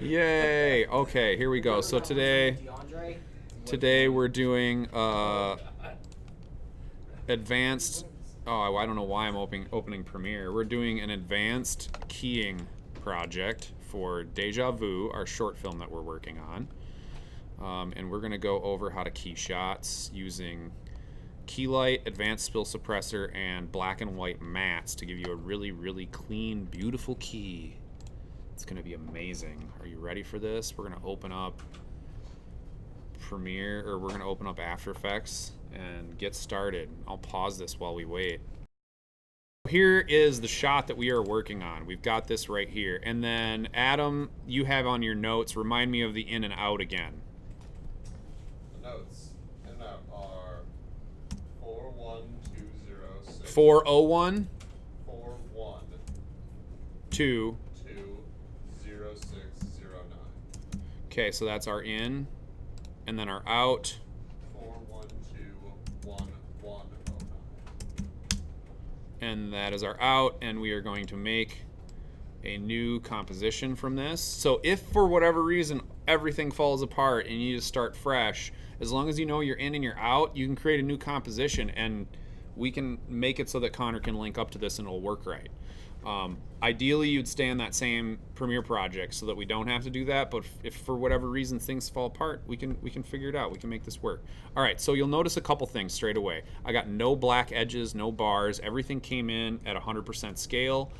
Yay! Okay, here we go. So today we're doing advanced. Oh, I don't know why I'm opening Premiere. We're doing an advanced keying project for Deja Vu, our short film that we're working on, and we're gonna go over how to key shots using key light, advanced spill suppressor, and black and white mats to give you a really, really clean, beautiful key. It's gonna be amazing. Are you ready for this? We're gonna open up Premiere, or we're gonna open up After Effects and get started. I'll pause this while we wait. Here is the shot that we are working on. We've got this right here. And then Adam, you have on your notes, remind me of the in and out again. The notes in and out are 41206. 401 41 2. 20609. Okay, so that's our in, and then our out. 4121109. And that is our out, and we are going to make a new composition from this. So if for whatever reason everything falls apart and you need to start fresh, as long as you know you're in and you're out, you can create a new composition, and we can make it so that Connor can link up to this and it'll work right. Ideally, you'd stay on that same Premiere project so that we don't have to do that. But if for whatever reason things fall apart, we can figure it out. We can make this work. All right. So you'll notice a couple things straight away. I got no black edges, no bars. Everything came in at 100% scale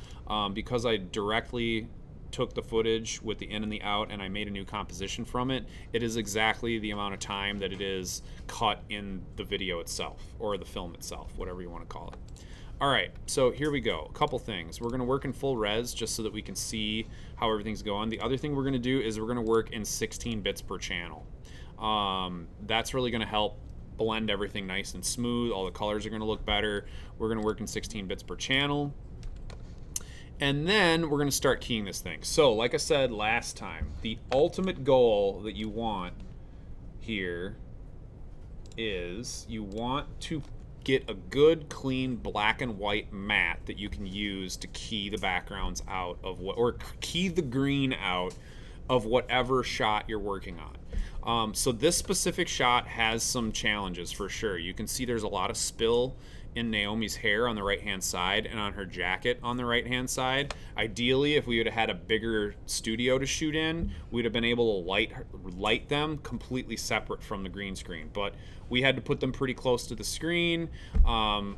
because I directly took the footage with the in and the out and I made a new composition from it. It is exactly the amount of time that it is cut in the video itself or the film itself, whatever you want to call it. All right, so here we go. A couple things. We're gonna work in full res just so that we can see how everything's going. The other thing we're gonna do is we're gonna work in 16 bits per channel. That's really gonna help blend everything nice and smooth. All the colors are gonna look better. We're gonna work in 16 bits per channel. And then we're gonna start keying this thing. So like I said last time, the ultimate goal that you want here is you want to get a good clean black and white mat that you can use to key the backgrounds out of what, or key the green out of whatever shot you're working on. So this specific shot has some challenges for sure. You can see there's a lot of spill in Naomi's hair on the right hand side and on her jacket on the right hand side. Ideally, if we would have had a bigger studio to shoot in, we'd have been able to light them completely separate from the green screen, but we had to put them pretty close to the screen.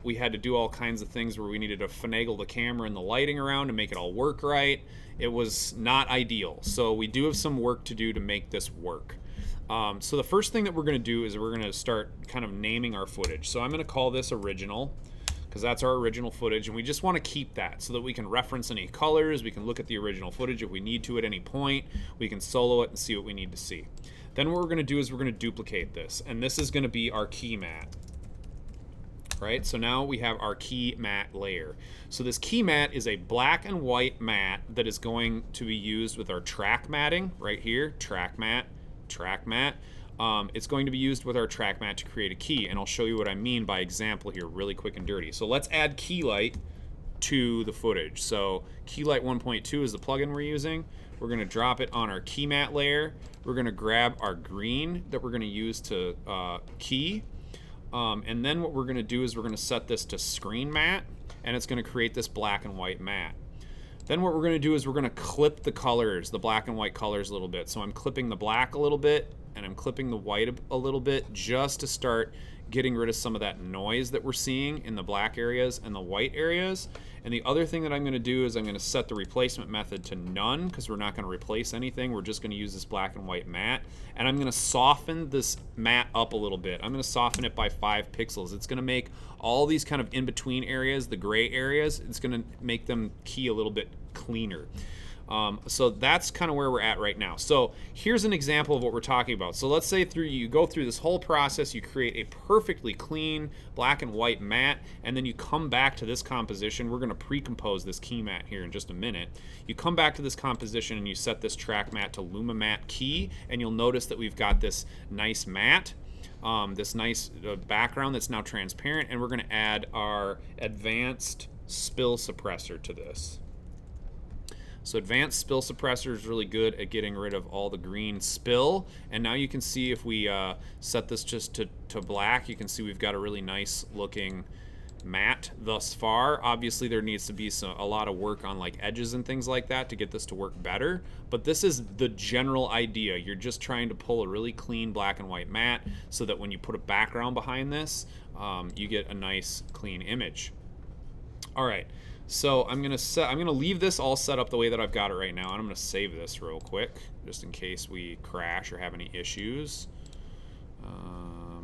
We had to do all kinds of things where we needed to finagle the camera and the lighting around to make it all work right. It was not ideal, so we do have some work to do to make this work. So the first thing that we're going to do is we're going to start kind of naming our footage. So I'm going to call this original because that's our original footage, and we just want to keep that so that we can reference any colors. We can look at the original footage if we need to at any point. We can solo it and see what we need to see. Then what we're going to do is we're going to duplicate this, and this is going to be our key mat. Right, so now we have our key mat layer. So this key mat is a black and white mat that is going to be used with our track matting right here, track mat. It's going to be used with our track mat to create a key, and I'll show you what I mean by example here really quick and dirty. So let's add key light to the footage. So key light 1.2 is the plugin we're using. We're going to drop it on our key mat layer. We're going to grab our green that we're going to use to key, and then what we're going to do is we're going to set this to screen mat, and it's going to create this black and white mat. Then what we're going to do is we're going to clip the colors, the black and white colors a little bit. So I'm clipping the black a little bit and I'm clipping the white a little bit just to start getting rid of some of that noise that we're seeing in the black areas and the white areas. And the other thing that I'm going to do is I'm going to set the replacement method to none because we're not going to replace anything. We're just going to use this black and white mat. And I'm going to soften this mat up a little bit. I'm going to soften it by 5 pixels. It's going to make all these kind of in-between areas, the gray areas, it's going to make them key a little bit cleaner. So that's kind of where we're at right now. So here's an example of what we're talking about. So let's say you go through this whole process, you create a perfectly clean black and white mat, and then you come back to this composition. We're going to pre-compose this key mat here in just a minute. You come back to this composition and you set this track mat to Luma Matte Key, and you'll notice that we've got this nice mat. This nice background that's now transparent, and we're going to add our advanced spill suppressor to this. So advanced spill suppressor is really good at getting rid of all the green spill. And now you can see if we set this just to black, you can see we've got a really nice looking matte thus far. Obviously there needs to be a lot of work on like edges and things like that to get this to work better, but this is the general idea. You're just trying to pull a really clean black and white matte so that when you put a background behind this, you get a nice clean image. All right, so I'm gonna leave this all set up the way that I've got it right now, and I'm gonna save this real quick just in case we crash or have any issues.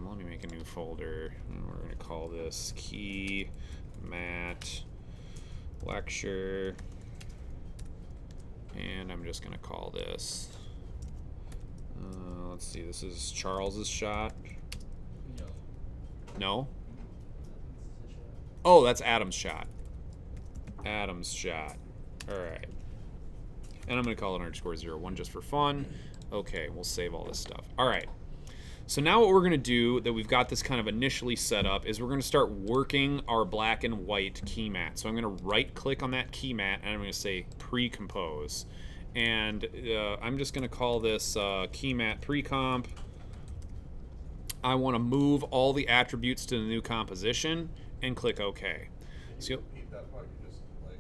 Let me make a new folder. We're going to call this Key Matte Lecture. And I'm just going to call this, let's see, this is Charles's shot. No? Oh, that's Adam's shot. Adam's shot. All right. And I'm going to call it _01 just for fun. Okay, we'll save all this stuff. All right. So now what we're going to do, that we've got this kind of initially set up, is we're going to start working our black and white key matte. So I'm going to right click on that key matte and I'm going to say pre-compose. And I'm just going to call this key matte pre-comp. I want to move all the attributes to the new composition and click OK. So Repeat that part you just like.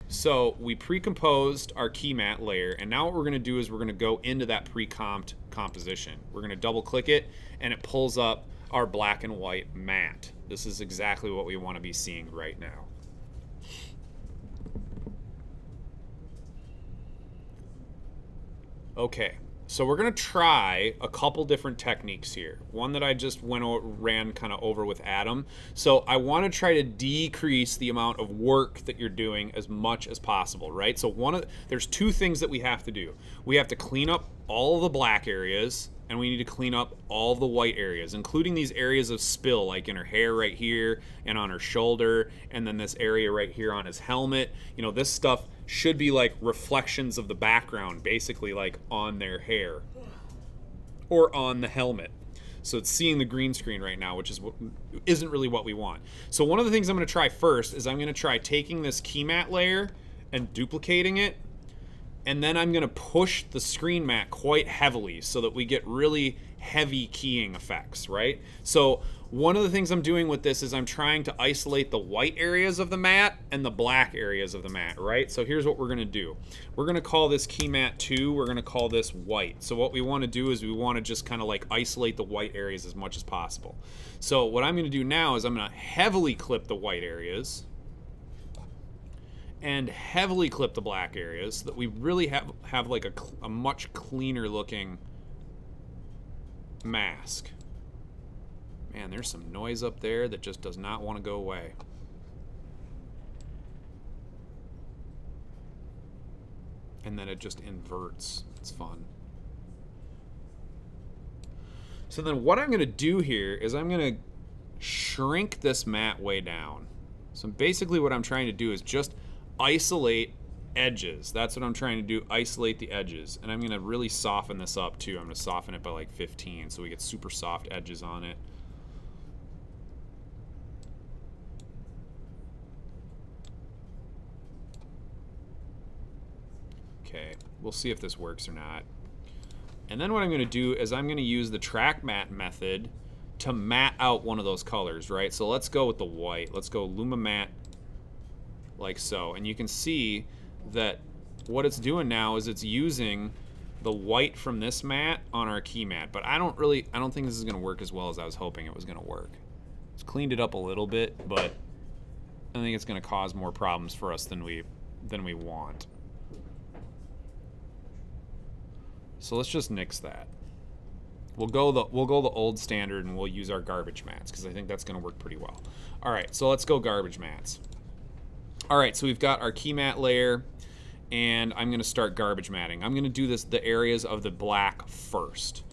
So we pre-composed our key matte layer, and now what we're going to do is we're going to go into that pre-comped composition. We're going to double click it, and it pulls up our black and white matte. This is exactly what we want to be seeing right now. Okay, so we're going to try a couple different techniques here. One that I just ran kind of over with Adam. So I want to try to decrease the amount of work that you're doing as much as possible, right? So there's two things that we have to do. We have to clean up all the black areas, and we need to clean up all the white areas, including these areas of spill, like in her hair right here and on her shoulder, and then this area right here on his helmet. You know, this stuff should be like reflections of the background, basically like on their hair or on the helmet. So it's seeing the green screen right now, which isn't really what we want. So one of the things I'm going to try first is I'm going to try taking this key matte layer and duplicating it, and then I'm going to push the screen matte quite heavily so that we get really heavy keying effects, right? So one of the things I'm doing with this is I'm trying to isolate the white areas of the matte and the black areas of the matte, right? So here's what we're going to do. We're going to call this key matte 2. We're going to call this white. So what we want to do is we want to just kind of like isolate the white areas as much as possible. So what I'm going to do now is I'm going to heavily clip the white areas and heavily clip the black areas so that we really have like a much cleaner looking mask. Man, there's some noise up there that just does not want to go away. And then it just inverts. It's fun. So then what I'm going to do here is I'm going to shrink this matte way down. So basically what I'm trying to do is just isolate edges. That's what I'm trying to do, isolate the edges. And I'm going to really soften this up too. I'm going to soften it by like 15 so we get super soft edges on it. Okay, we'll see if this works or not. And then what I'm going to do is I'm going to use the track matte method to matte out one of those colors, right? So let's go with the white. Let's go Luma Matte like so. And you can see that what it's doing now is it's using the white from this matte on our key matte. But I don't think this is going to work as well as I was hoping it was going to work. It's cleaned it up a little bit, but I think it's going to cause more problems for us than we want. So let's just nix that. We'll go the old standard and we'll use our garbage mats because I think that's going to work pretty well. All right, so let's go garbage mats. All right, so we've got our key matte layer, and I'm going to start garbage matting. I'm going to do the areas of the black first.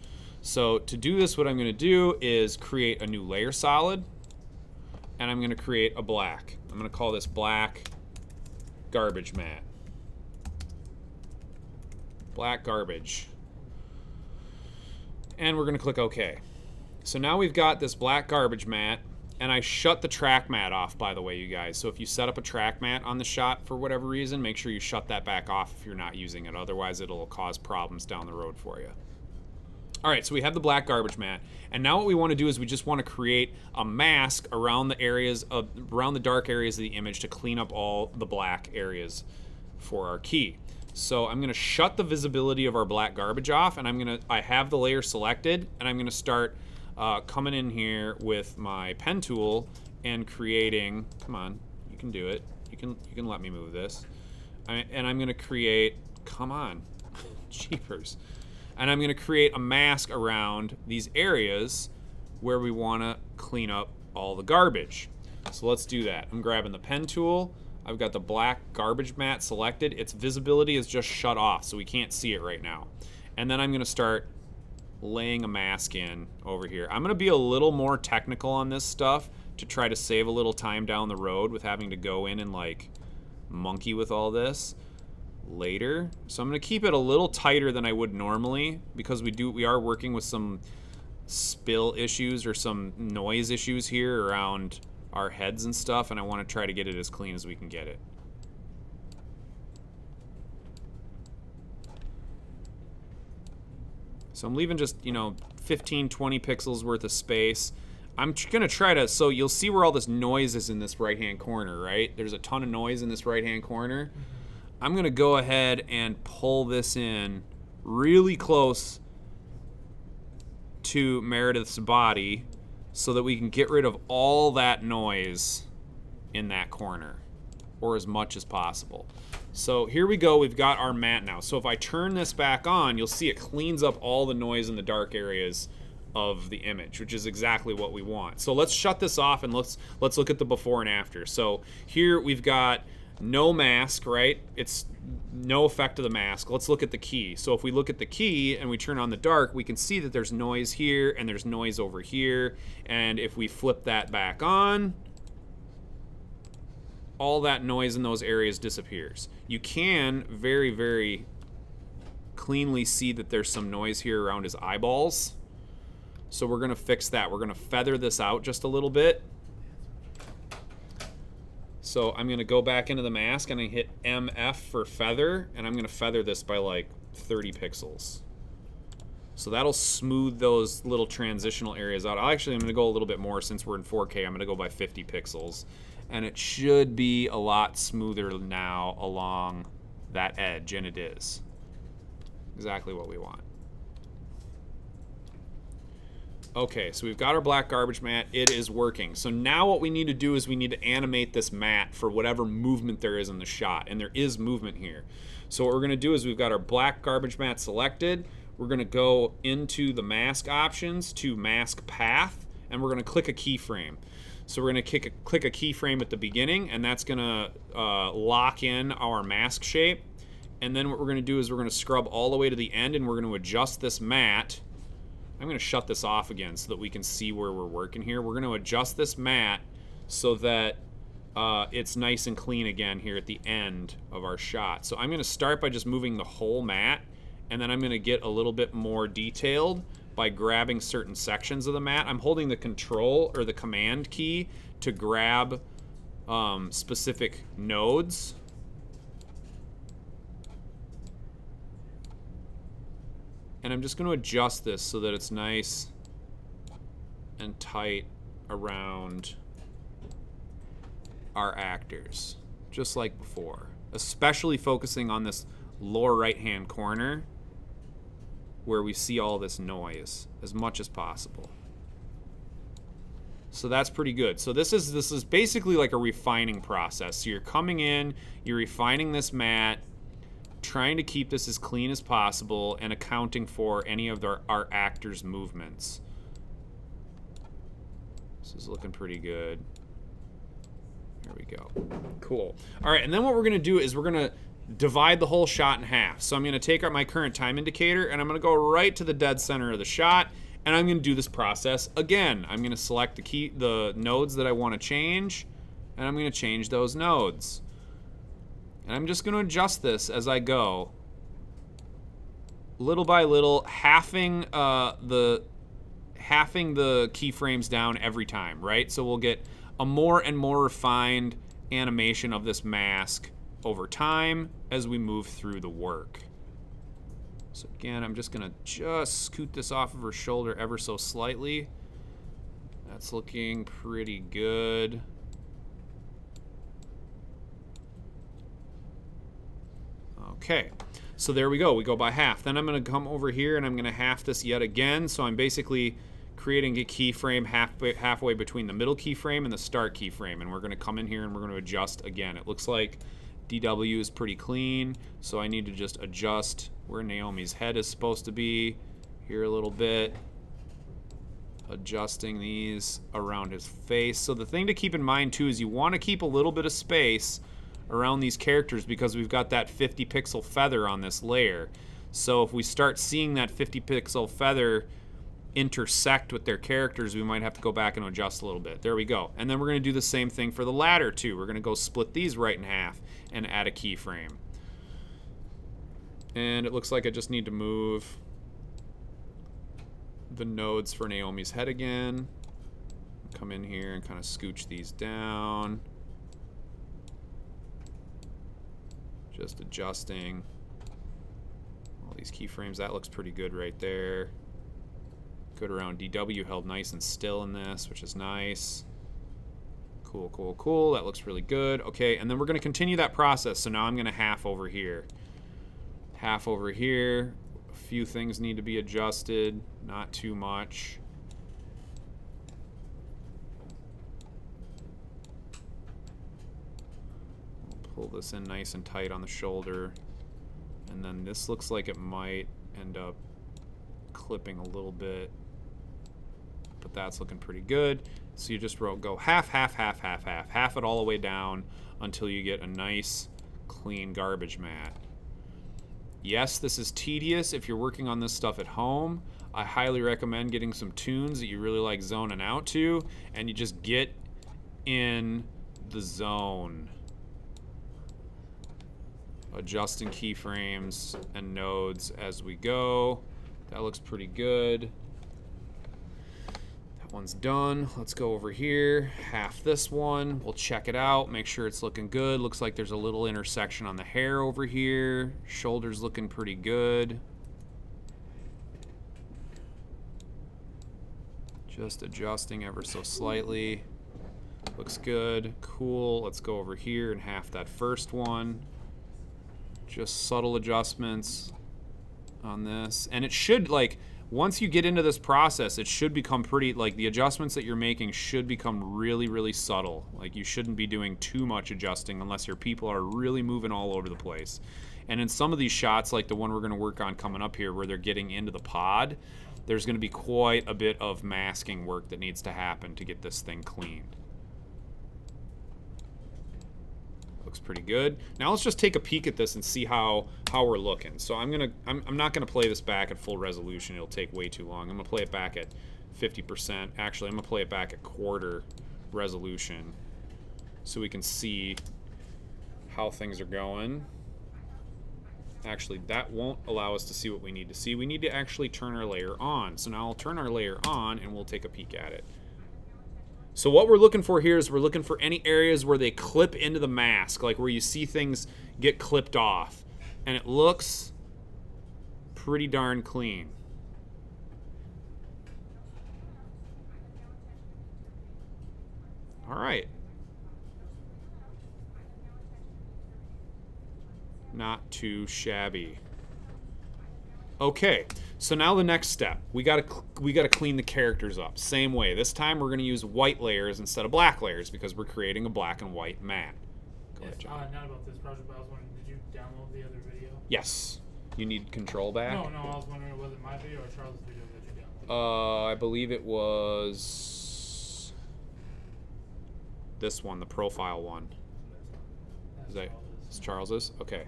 So to do this, what I'm going to do is create a new layer solid, and I'm going to create a black. I'm going to call this black garbage matte. Black garbage. And we're going to click OK. So now we've got this black garbage matte, And I shut the track mat off, by the way, you guys. So if you set up a track mat on the shot for whatever reason, make sure you shut that back off if you're not using it. Otherwise, it'll cause problems down the road for you. All right, so we have the black garbage mat. And now what we want to do is we just want to create a mask around the dark areas of the image to clean up all the black areas for our key. So I'm going to shut the visibility of our black garbage off, and I have the layer selected, and I'm going to start coming in here with my pen tool and creating, come on, you can do it. You can let me move this. And I'm going to create, come on, jeepers. And I'm going to create a mask around these areas where we want to clean up all the garbage. So let's do that. I'm grabbing the pen tool. I've got the black garbage mat selected. Its visibility is just shut off, so we can't see it right now. And then I'm going to start laying a mask in over here. I'm going to be a little more technical on this stuff to try to save a little time down the road with having to go in and like monkey with all this later. So I'm going to keep it a little tighter than I would normally because we are working with some spill issues or some noise issues here around our heads and stuff, and I want to try to get it as clean as we can get it. So I'm leaving just, 15, 20 pixels worth of space. I'm going to try to, so you'll see where all this noise is in this right-hand corner, right? There's a ton of noise in this right-hand corner. I'm going to go ahead and pull this in really close to Meredith's body so that we can get rid of all that noise in that corner, or as much as possible. So here we go, we've got our mat now. So if I turn this back on, you'll see it cleans up all the noise in the dark areas of the image, which is exactly what we want. So let's shut this off and let's look at the before and after. So here we've got no mask, right? It's no effect of the mask. Let's look at the key. So if we look at the key and we turn on the dark, we can see that there's noise here and there's noise over here. And if we flip that back on, all that noise in those areas disappears. You can very, very cleanly see that there's some noise here around his eyeballs. So we're going to fix that. We're going to feather this out just a little bit. So I'm going to go back into the mask and I hit MF for feather, and I'm going to feather this by like 30 pixels. So that'll smooth those little transitional areas out. I'm going to go a little bit more since we're in 4K. I'm going to go by 50 pixels. And it should be a lot smoother now along that edge, and it is. Exactly what we want. Okay, so we've got our black garbage mat. It is working. So now what we need to do is we need to animate this mat for whatever movement there is in the shot, and there is movement here. So what we're going to do is we've got our black garbage mat selected. We're going to go into the mask options to mask path, and we're going to click a keyframe. So we're going to click a keyframe at the beginning, and that's going to lock in our mask shape. And then what we're going to do is we're going to scrub all the way to the end, and we're going to adjust this mat. I'm going to shut this off again so that we can see where we're working here. We're going to adjust this mat so that it's nice and clean again here at the end of our shot. So I'm going to start by just moving the whole mat, and then I'm going to get a little bit more detailed by grabbing certain sections of the mat. I'm holding the control or the command key to grab specific nodes. And I'm just going to adjust this so that it's nice and tight around our actors, just like before. Especially focusing on this lower right-hand corner where we see all this noise as much as possible. So that's pretty good. So this is basically like a refining process. So you're coming in, you're refining this mat, trying to keep this as clean as possible and accounting for any of our actors' movements. This is looking pretty good. There we go. Cool. All right, and then what we're going to do is we're going to divide the whole shot in half. So I'm going to take out my current time indicator and I'm going to go right to the dead center of the shot, and I'm going to do this process again. I'm going to select the nodes that I want to change, and I'm going to change those nodes. And I'm just going to adjust this as I go, little by little, halving halving the keyframes down every time, right? So we'll get a more and more refined animation of this mask over time as we move through the work. So again, I'm just gonna scoot this off of her shoulder ever so slightly. That's looking pretty good. Okay, so there we go. We go by half. Then I'm going to come over here and I'm going to half this yet again. So I'm basically creating a keyframe halfway between the middle keyframe and the start keyframe. And we're going to come in here and we're going to adjust again. It looks like DW is pretty clean, so I need to just adjust where Naomi's head is supposed to be here a little bit. Adjusting these around his face. So the thing to keep in mind too is you want to keep a little bit of space around these characters because we've got that 50 pixel feather on this layer. So if we start seeing that 50 pixel feather intersect with their characters, we might have to go back and adjust a little bit. There we go. And then we're going to do the same thing for the ladder too. We're going to go split these right in half and add a keyframe. And it looks like I just need to move the nodes for Naomi's head again. Come in here and kind of scooch these down. Just adjusting all these keyframes. That looks pretty good right there. Good around DW, held nice and still in this, which is nice. Cool, cool, cool. That looks really good. Okay, and then we're going to continue that process. So now I'm going to half over here. Half over here. A few things need to be adjusted, not too much. Pull this in nice and tight on the shoulder. And then this looks like it might end up clipping a little bit, but that's looking pretty good. So you just go half, half, half, half, half, half it all the way down until you get a nice, clean garbage mat. Yes, this is tedious if you're working on this stuff at home. I highly recommend getting some tunes that you really like zoning out to, and you just get in the zone. Adjusting keyframes and nodes as we go. That looks pretty good. That one's done. Let's go over here, half this one. We'll check it out, make sure it's looking good. Looks like there's a little intersection on the hair over here. Shoulder's looking pretty good. Just adjusting ever so slightly. Looks good. Cool. Let's go over here and half that first one. Just subtle adjustments on this. And it should, like, once you get into this process, it should become pretty, like, the adjustments that you're making should become really, really subtle. Like, you shouldn't be doing too much adjusting unless your people are really moving all over the place. And in some of these shots, like the one we're going to work on coming up here where they're getting into the pod, there's going to be quite a bit of masking work that needs to happen to get this thing cleaned. Looks pretty good. Now let's just take a peek at this and see how we're looking. So I'm not gonna play this back at full resolution. It'll take way too long. I'm gonna play it back at 50%. Actually, I'm gonna play it back at quarter resolution so we can see how things are going. Actually, that won't allow us to see what we need to see. We need to actually turn our layer on. So now I'll turn our layer on and we'll take a peek at it. So what we're looking for here is we're looking for any areas where they clip into the mask, like where you see things get clipped off. And it looks pretty darn clean. All right. Not too shabby. Okay, so now the next step, we gotta clean the characters up. Same way. This time we're gonna use white layers instead of black layers because we're creating a black and white mat. Go ahead, John. Not about this project, but I was wondering, did you download the other video? Yes. You need control back? No, I was wondering, was it my video or Charles' video that you downloaded? I believe it was this one, the profile one. Is that it's Charles's? Okay.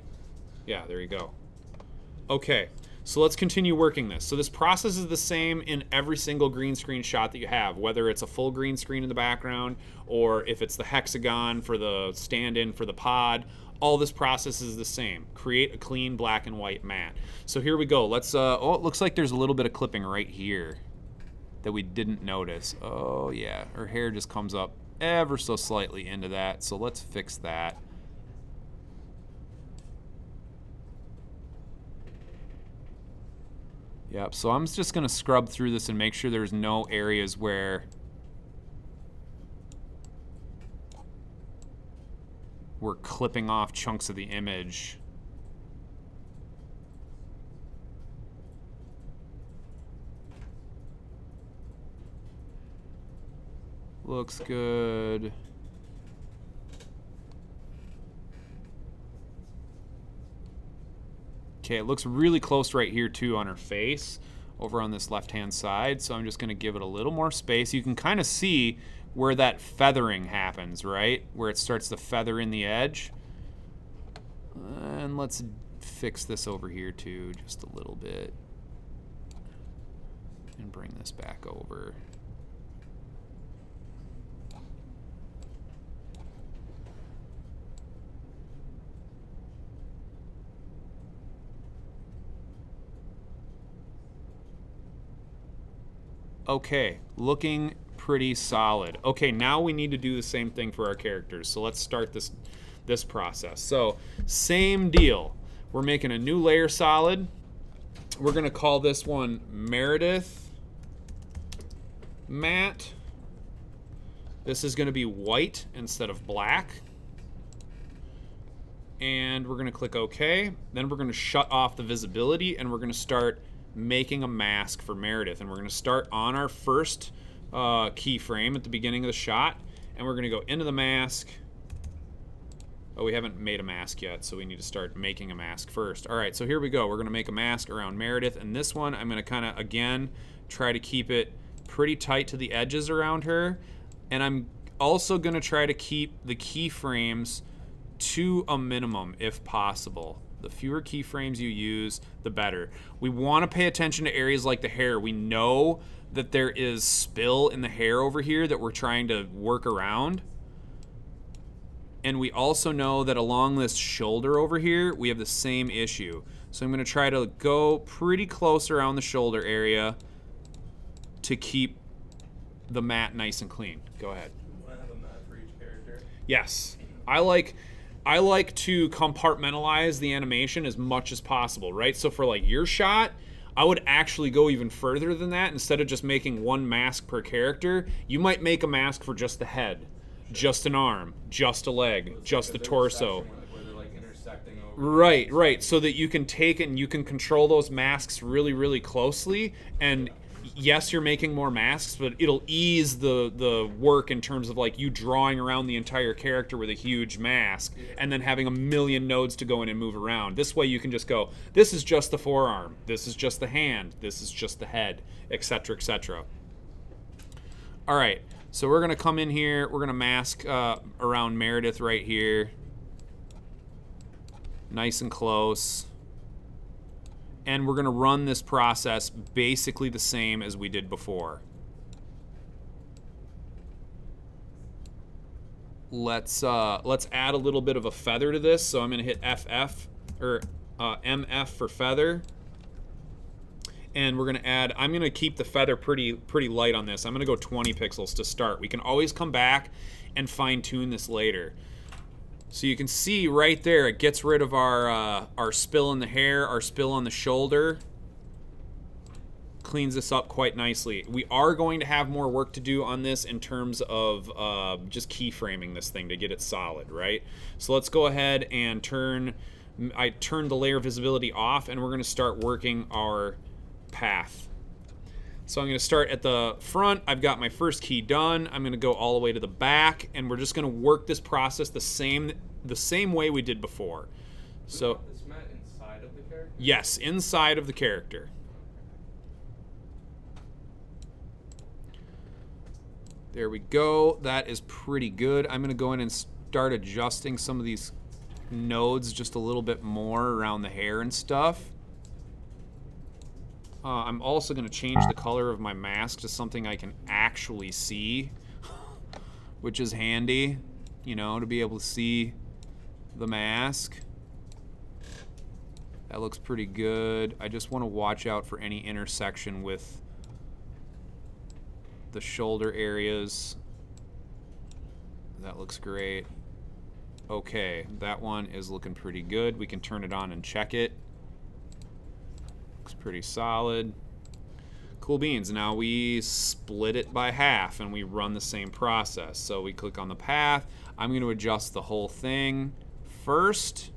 Yeah, there you go. Okay. So let's continue working this. So this process is the same in every single green screen shot that you have, whether it's a full green screen in the background or if it's the hexagon for the stand-in for the pod. All this process is the same. Create a clean black and white mat. So here we go. Let's, oh, it looks like there's a little bit of clipping right here. that we didn't notice. Oh yeah, her hair just comes up ever so slightly into that, so let's fix that. Yep, so I'm just gonna scrub through this and make sure there's no areas where we're clipping off chunks of the image. Looks good. Okay, it looks really close right here too on her face over on this left-hand side. So I'm just gonna give it a little more space. You can kind of see where that feathering happens, right? Where it starts to feather in the edge. And let's fix this over here too, just a little bit. And bring this back over. Okay, looking pretty solid. Okay, now we need to do the same thing for our characters. So let's start this process. So same deal. We're making a new layer solid. We're gonna call this one Meredith Matte. This is gonna be white instead of black. And we're gonna click OK. Then we're gonna shut off the visibility and we're gonna start making a mask for Meredith. And we're gonna start on our first keyframe at the beginning of the shot. And we're gonna go into the mask. Oh, we haven't made a mask yet, so we need to start making a mask first. All right, so here we go. We're gonna make a mask around Meredith. And this one, I'm gonna kinda, again, try to keep it pretty tight to the edges around her. And I'm also gonna try to keep the keyframes to a minimum if possible. The fewer keyframes you use, the better. We want to pay attention to areas like the hair. We know that there is spill in the hair over here that we're trying to work around. And we also know that along this shoulder over here, we have the same issue. So I'm going to try to go pretty close around the shoulder area to keep the mat nice and clean. Go ahead. You want to have a mat for each character? Yes. I like to compartmentalize the animation as much as possible, right? So for like your shot, I would actually go even further than that. Instead of just making one mask per character, you might make a mask for just the head, just an arm, just a leg, just the torso. Where they're like intersecting over. Right. So that you can take it and you can control those masks really, really closely. And yes, you're making more masks, but it'll ease the work in terms of like you drawing around the entire character with a huge mask and then having a million nodes to go in and move around. This way you can just go, this is just the forearm, this is just the hand, this is just the head, etc., etc. All right, so we're gonna come in here, we're gonna mask around Meredith right here. Nice and close. And we're gonna run this process basically the same as we did before. Let's add a little bit of a feather to this. So I'm gonna hit FF or MF for feather. And we're gonna add, I'm gonna keep the feather pretty light on this. I'm gonna go 20 pixels to start. We can always come back and fine tune this later. So you can see right there, it gets rid of our spill in the hair, our spill on the shoulder. Cleans this up quite nicely. We are going to have more work to do on this in terms of just keyframing this thing to get it solid, right? So let's go ahead and I turned the layer visibility off and we're gonna start working our path. So I'm going to start at the front. I've got my first key done. I'm going to go all the way to the back, and we're just going to work this process the same way we did before. So Is this mat inside of the character? yes, inside of the character. There we go. That is pretty good. I'm going to go in and start adjusting some of these nodes just a little bit more around the hair and stuff. I'm also going to change the color of my mask to something I can actually see, which is handy, you know, to be able to see the mask. That looks pretty good. I just want to watch out for any intersection with the shoulder areas. That looks great. Okay, that one is looking pretty good. We can turn it on and check it. Looks pretty solid. Cool beans. Now we split it by half and we run the same process. So we click on the path. I'm going to adjust the whole thing first.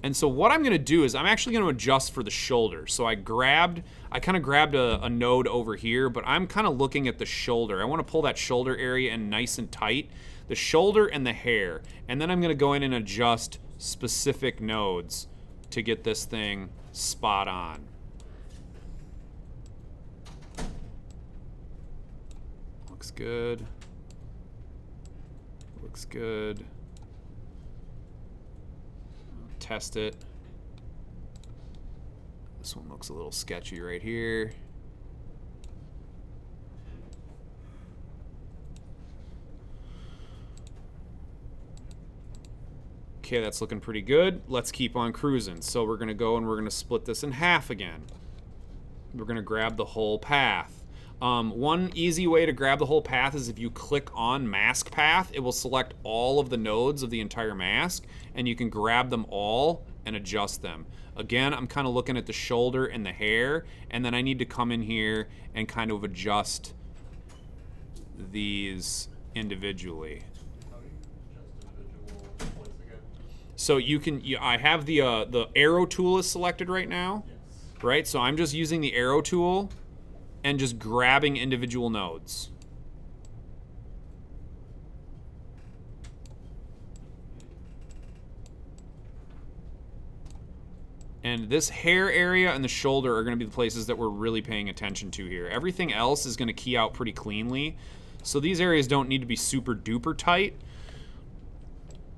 And so what I'm going to do is I'm actually going to adjust for the shoulder. So I kind of grabbed a node over here, but I'm kind of looking at the shoulder. I want to pull that shoulder area in nice and tight, the shoulder and the hair. And then I'm going to go in and adjust specific nodes to get this thing spot on. Looks good. Looks good. Test it. This one looks a little sketchy right here. Okay, that's looking pretty good. Let's keep on cruising. So we're gonna go and we're gonna split this in half again. We're gonna grab the whole path. One easy way to grab the whole path is if you click on mask path, it will select all of the nodes of the entire mask, and you can grab them all and adjust them. Again, I'm kind of looking at the shoulder and the hair, and then I need to come in here and kind of adjust these individually. How do you adjust individual points again? So I have the arrow tool is selected right now, Yes. right? So I'm just using the arrow tool and just grabbing individual nodes. And this hair area and the shoulder are going to be the places that we're really paying attention to here. Everything else is going to key out pretty cleanly. So these areas don't need to be super duper tight.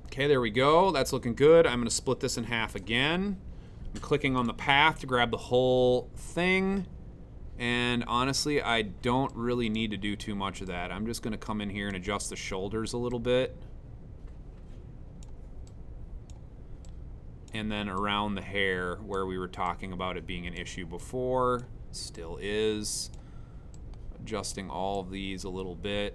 Okay, there we go. That's looking good. I'm going to split this in half again. I'm clicking on the path to grab the whole thing. And honestly, I don't really need to do too much of that. I'm just going to come in here and adjust the shoulders a little bit. And then around the hair, where we were talking about it being an issue before, still is. Adjusting all of these a little bit.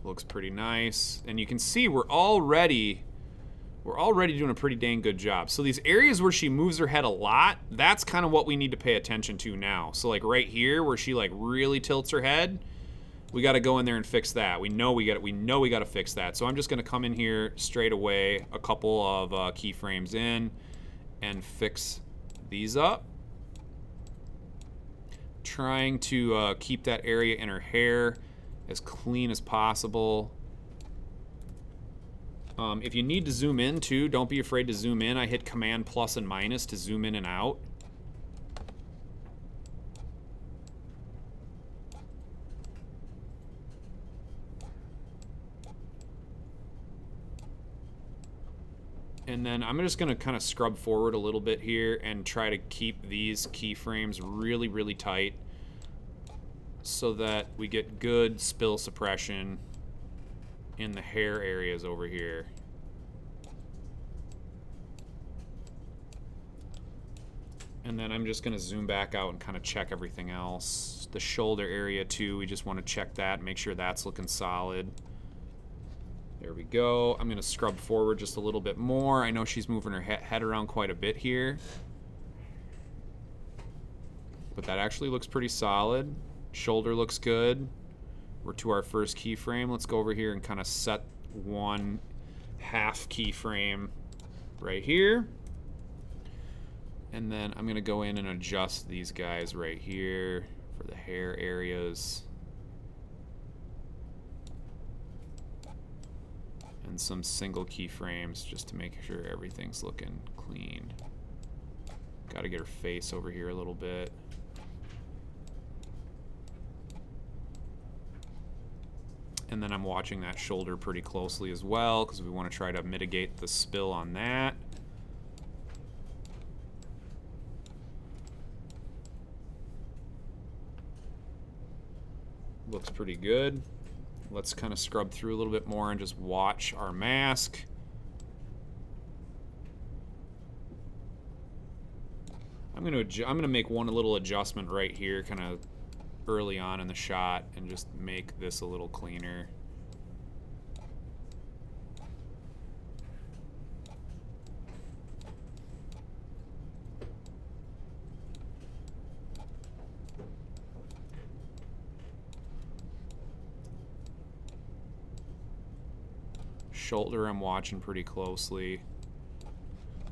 Looks pretty nice. And you can see we're already doing a pretty dang good job. So these areas where she moves her head a lot, that's kind of what we need to pay attention to now. So like right here where she like really tilts her head, we got to go in there and fix that. We know we got to fix that. So I'm just going to come in here straight away, a couple of keyframes in, and fix these up. Trying to keep that area in her hair as clean as possible. If you need to zoom in too, don't be afraid to zoom in. I hit Command plus and minus to zoom in and out. And then I'm just going to kind of scrub forward a little bit here and try to keep these keyframes really, really tight so that we get good spill suppression in the hair areas over here. And then I'm just going to zoom back out and kind of check everything else. The shoulder area too, we just want to check that, make sure that's looking solid. There we go. I'm going to scrub forward just a little bit more. I know she's moving her head around quite a bit here. But that actually looks pretty solid. Shoulder looks good. We're to our first keyframe. Let's go over here and kind of set one half keyframe right here. And then I'm going to go in and adjust these guys right here for the hair areas. And some single keyframes just to make sure everything's looking clean. Got to get her face over here a little bit. And then I'm watching that shoulder pretty closely as well because we want to try to mitigate the spill on that. Looks pretty good. Let's kind of scrub through a little bit more and just watch our mask. I'm gonna make one little adjustment right here, kind of early on in the shot, and just make this a little cleaner. Shoulder I'm watching pretty closely.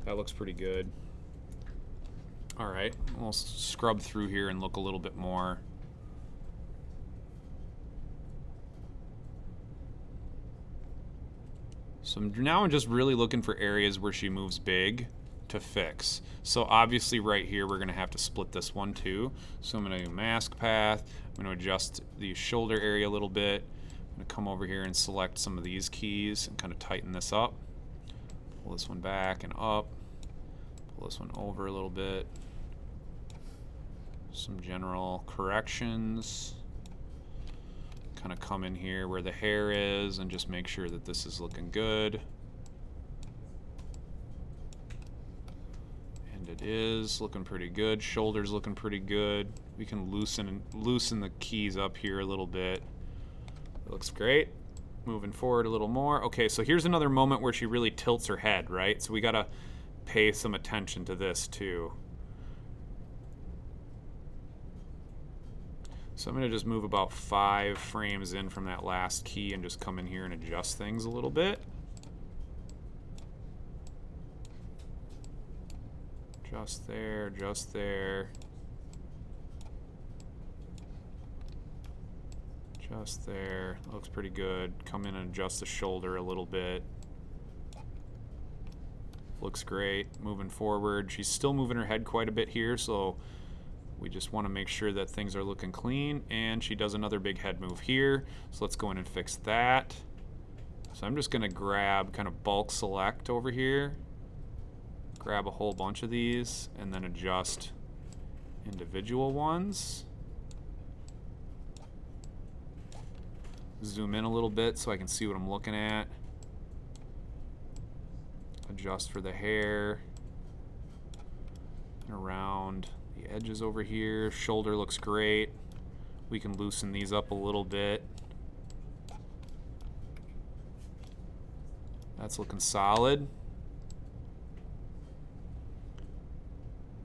That looks pretty good. All right, we'll scrub through here and look a little bit more. So now I'm just really looking for areas where she moves big to fix. So obviously right here we're gonna have to split this one too. So I'm gonna do mask path. I'm gonna adjust the shoulder area a little bit. I'm gonna come over here and select some of these keys and kind of tighten this up. Pull this one back and up. Pull this one over a little bit. Some general corrections. Kind of come in here where the hair is and just make sure that this is looking good. And it is looking pretty good. Shoulders looking pretty good. We can loosen the keys up here a little bit. It looks great. Moving forward a little more. Okay, so here's another moment where she really tilts her head, right? So we gotta pay some attention to this too. So I'm gonna just move about 5 frames in from that last key and just come in here and adjust things a little bit. Just there, just there. Just there. Looks pretty good. Come in and adjust the shoulder a little bit. Looks great. Moving forward. She's still moving her head quite a bit here, so we just want to make sure that things are looking clean. And she does another big head move here. So let's go in and fix that. So I'm just going to grab kind of bulk select over here. Grab a whole bunch of these and then adjust individual ones. Zoom in a little bit so I can see what I'm looking at. Adjust for the hair. And around the edges over here. Shoulder looks great. We can loosen these up a little bit. That's looking solid.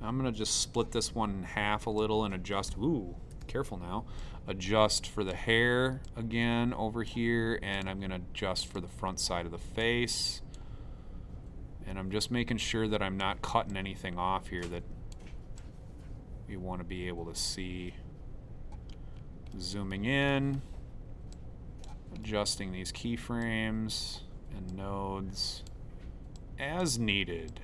I'm gonna just split this one in half a little and adjust. Ooh, careful now. Adjust for the hair again over here, and I'm gonna adjust for the front side of the face. And I'm just making sure that I'm not cutting anything off here that we want to be able to see. Zooming in, adjusting these keyframes and nodes as needed.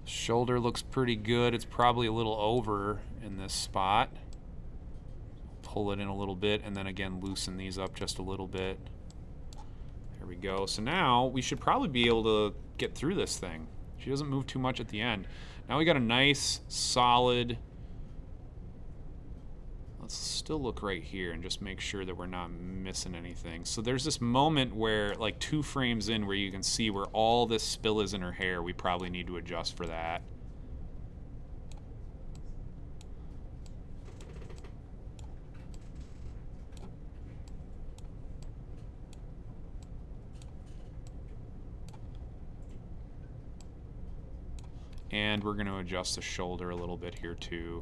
Shoulder looks pretty good. It's probably a little over in this spot. Pull it in a little bit and then again loosen these up just a little bit. There we go. So now we should probably be able to get through this thing. She doesn't move too much at the end. Now we got a nice solid. Let's still look right here and just make sure that we're not missing anything. So there's this moment where, like 2 frames in, where you can see where all this spill is in her hair. We probably need to adjust for that. And we're going to adjust the shoulder a little bit here too.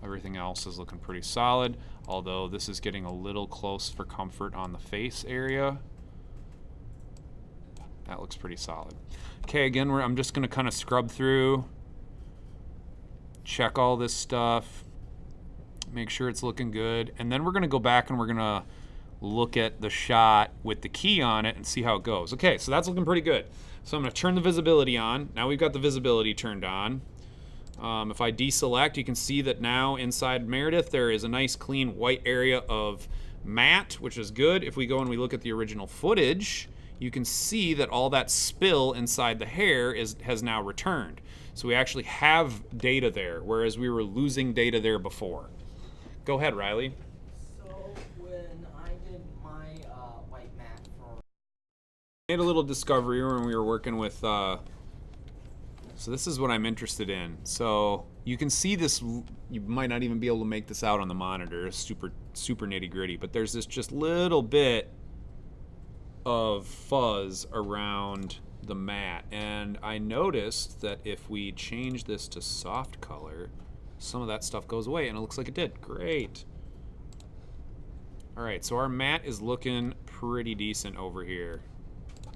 Everything else is looking pretty solid, although this is getting a little close for comfort on the face area. That looks pretty solid. Okay, again, I'm just going to kind of scrub through, check all this stuff, make sure it's looking good, and then we're going to go back and we're going to look at the shot with the key on it and see how it goes. Okay, so that's looking pretty good. So I'm going to turn the visibility on. Now we've got the visibility turned on. If I deselect, you can see that now inside Meredith there is a nice clean white area of matte, which is good. If we go and we look at the original footage, you can see that all that spill inside the hair has now returned. So we actually have data there, whereas we were losing data there before. Go ahead, Riley. Made a little discovery when we were working with, so this is what I'm interested in. So you can see this, you might not even be able to make this out on the monitor, it's super nitty gritty, but there's this just little bit of fuzz around the mat. And I noticed that if we change this to soft color, some of that stuff goes away, and it looks like it did. Great. All right, so our mat is looking pretty decent over here.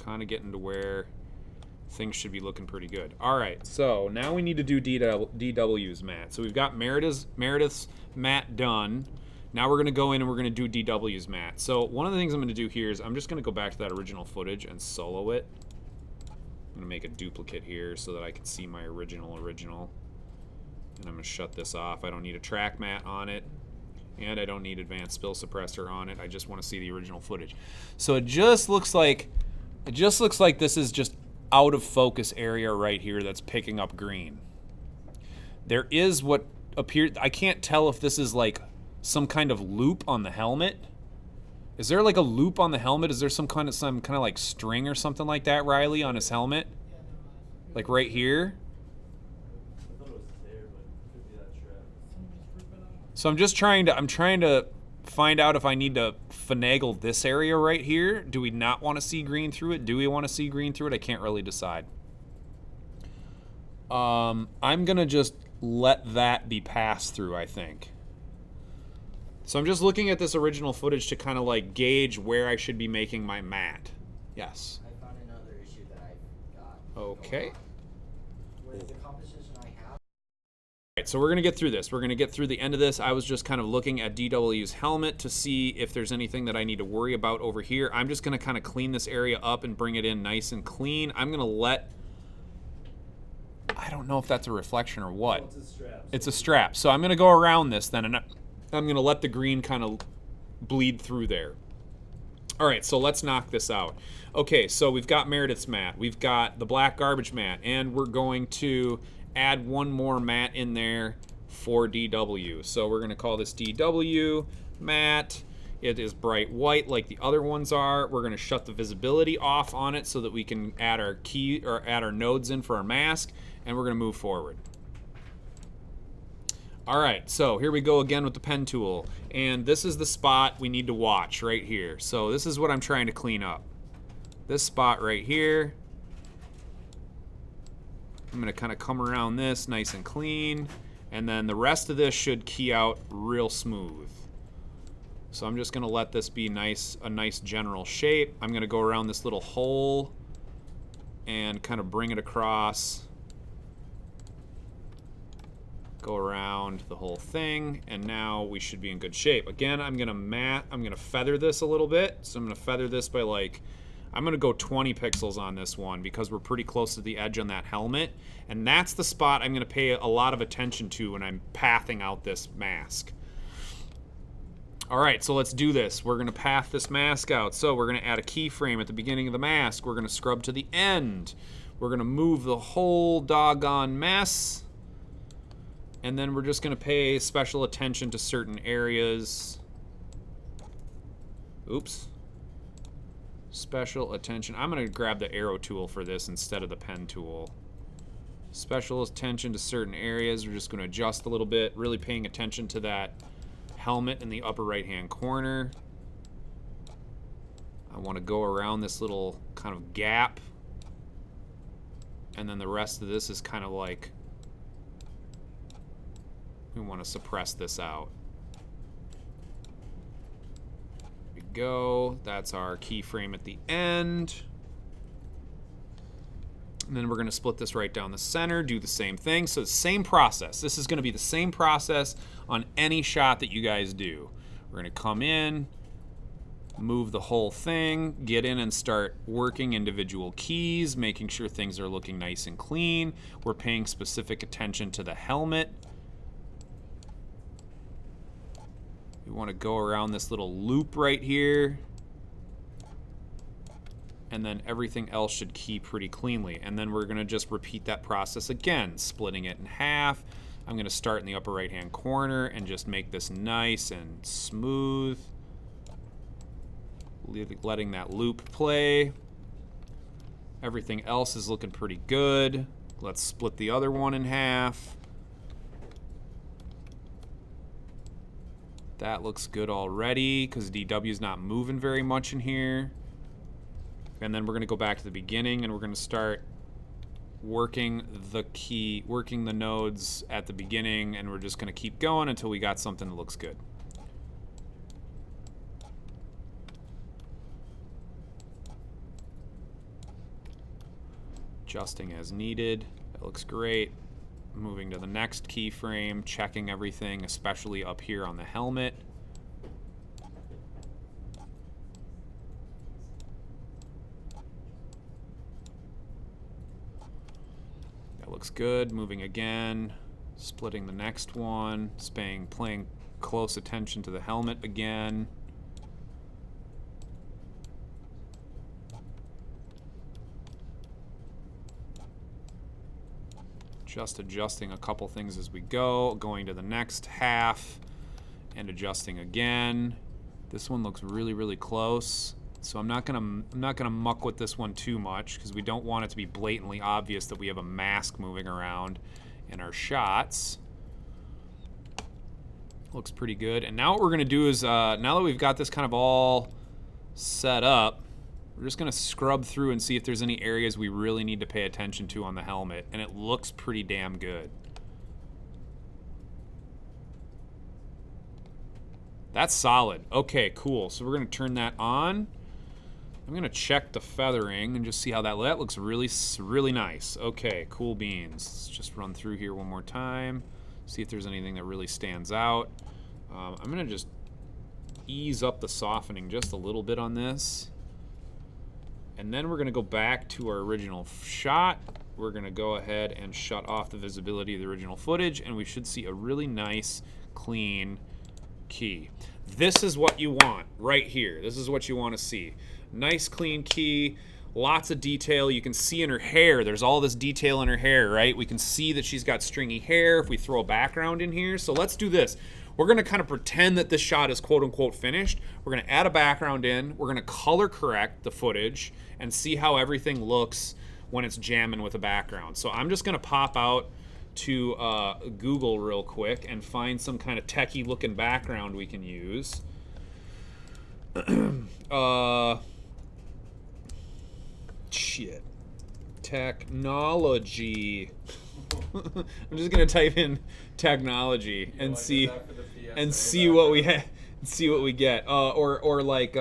Kind of getting to where things should be looking pretty good. All right, so now we need to do DW's mat. So we've got Meredith's mat done. Now we're gonna go in and we're gonna do DW's mat. So one of the things I'm gonna do here is I'm just gonna go back to that original footage and solo it. I'm gonna make a duplicate here so that I can see my original. And I'm gonna shut this off. I don't need a track mat on it. And I don't need advanced spill suppressor on it. I just want to see the original footage. So it just looks like this is just out of focus area right here that's picking up green. There is what appears, I can't tell if this is like some kind of loop on the helmet. Is there like a loop on the helmet? Is there some kind of like string or something like that, Riley, on his helmet? Like right here? So I'm trying to find out if I need to finagle this area right here. Do we not want to see green through it? Do we want to see green through it? I can't really decide. I'm gonna just let that be passed through, I think. So I'm just looking at this original footage to kind of like gauge where I should be making my mat. Yes. I found another issue that I got. Okay. With the composition I have. Alright, so we're going to get through this. We're going to get through the end of this. I was just kind of looking at DW's helmet to see if there's anything that I need to worry about over here. I'm just going to kind of clean this area up and bring it in nice and clean. I'm going to let... I don't know if that's a reflection or what. Oh, it's a strap. It's a strap. So I'm going to go around this then, and I'm going to let the green kind of bleed through there. Alright, so let's knock this out. Okay, so we've got Meredith's mat. We've got the black garbage mat, and we're going to add one more mat in there for DW. So we're gonna call this DW mat. It is bright white like the other ones are. We're gonna shut the visibility off on it so that we can add our key or add our nodes in for our mask, and we're gonna move forward. All right, so here we go again with the pen tool, and this is the spot we need to watch right here. So this is what I'm trying to clean up. This spot right here. I'm gonna kind of come around this nice and clean, and then the rest of this should key out real smooth. So I'm just gonna let this be nice, a nice general shape. I'm gonna go around this little hole and kind of bring it across. Go around the whole thing, and now we should be in good shape. Again, I'm gonna feather this a little bit. So I'm gonna feather this by like, I'm gonna go 20 pixels on this one because we're pretty close to the edge on that helmet. And that's the spot I'm gonna pay a lot of attention to when I'm pathing out this mask. All right, so let's do this. We're gonna path this mask out. So we're gonna add a keyframe at the beginning of the mask. We're gonna scrub to the end. We're gonna move the whole doggone mess. And then we're just gonna pay special attention to certain areas. Oops. Special attention. I'm gonna grab the arrow tool for this instead of the pen tool. Special attention to certain areas. We're just gonna adjust a little bit, really paying attention to that helmet in the upper right hand corner. I wanna go around this little kind of gap. And then the rest of this is kind of like, we wanna suppress this out. Go. That's our keyframe at the end. And then we're going to split this right down the center, do the same thing. So the same process. This is going to be the same process on any shot that you guys do. We're going to come in, move the whole thing, get in and start working individual keys, making sure things are looking nice and clean. We're paying specific attention to the helmet. We want to go around this little loop right here. And then everything else should key pretty cleanly. And then we're going to just repeat that process again, splitting it in half. I'm going to start in the upper right hand corner and just make this nice and smooth. Letting that loop play. Everything else is looking pretty good. Let's split the other one in half. That looks good already because DW is not moving very much in here. And then we're going to go back to the beginning and we're going to start working the nodes at the beginning, and we're just going to keep going until we got something that looks good. Adjusting as needed. That looks great. Moving to the next keyframe, checking everything, especially up here on the helmet. That looks good. Moving again, splitting the next one, paying close attention to the helmet again. Just adjusting a couple things as we go, going to the next half and adjusting again. This one looks really, really close. So I'm not gonna muck with this one too much because we don't want it to be blatantly obvious that we have a mask moving around in our shots. Looks pretty good. And now what we're gonna do is, now that we've got this kind of all set up, we're just gonna scrub through and see if there's any areas we really need to pay attention to on the helmet, and it looks pretty damn good. That's solid. Okay, cool. So we're gonna turn that on. I'm gonna check the feathering and just see how that looks really, really nice. Okay, cool beans. Let's just run through here one more time, see if there's anything that really stands out. I'm gonna just ease up the softening just a little bit on this. And then we're going to go back to our original shot. We're going to go ahead and shut off the visibility of the original footage, and we should see a really nice, clean key. This is what you want right here. This is what you want to see. Nice, clean key, lots of detail. You can see in her hair, there's all this detail in her hair, right? We can see that she's got stringy hair if we throw a background in here. So let's do this. We're going to kind of pretend that this shot is quote-unquote finished. We're going to add a background in. We're going to color correct the footage and see how everything looks when it's jamming with a background. So I'm just going to pop out to Google real quick and find some kind of techie looking background we can use. Shit. Technology. I'm just gonna type in technology and see what we get. Or like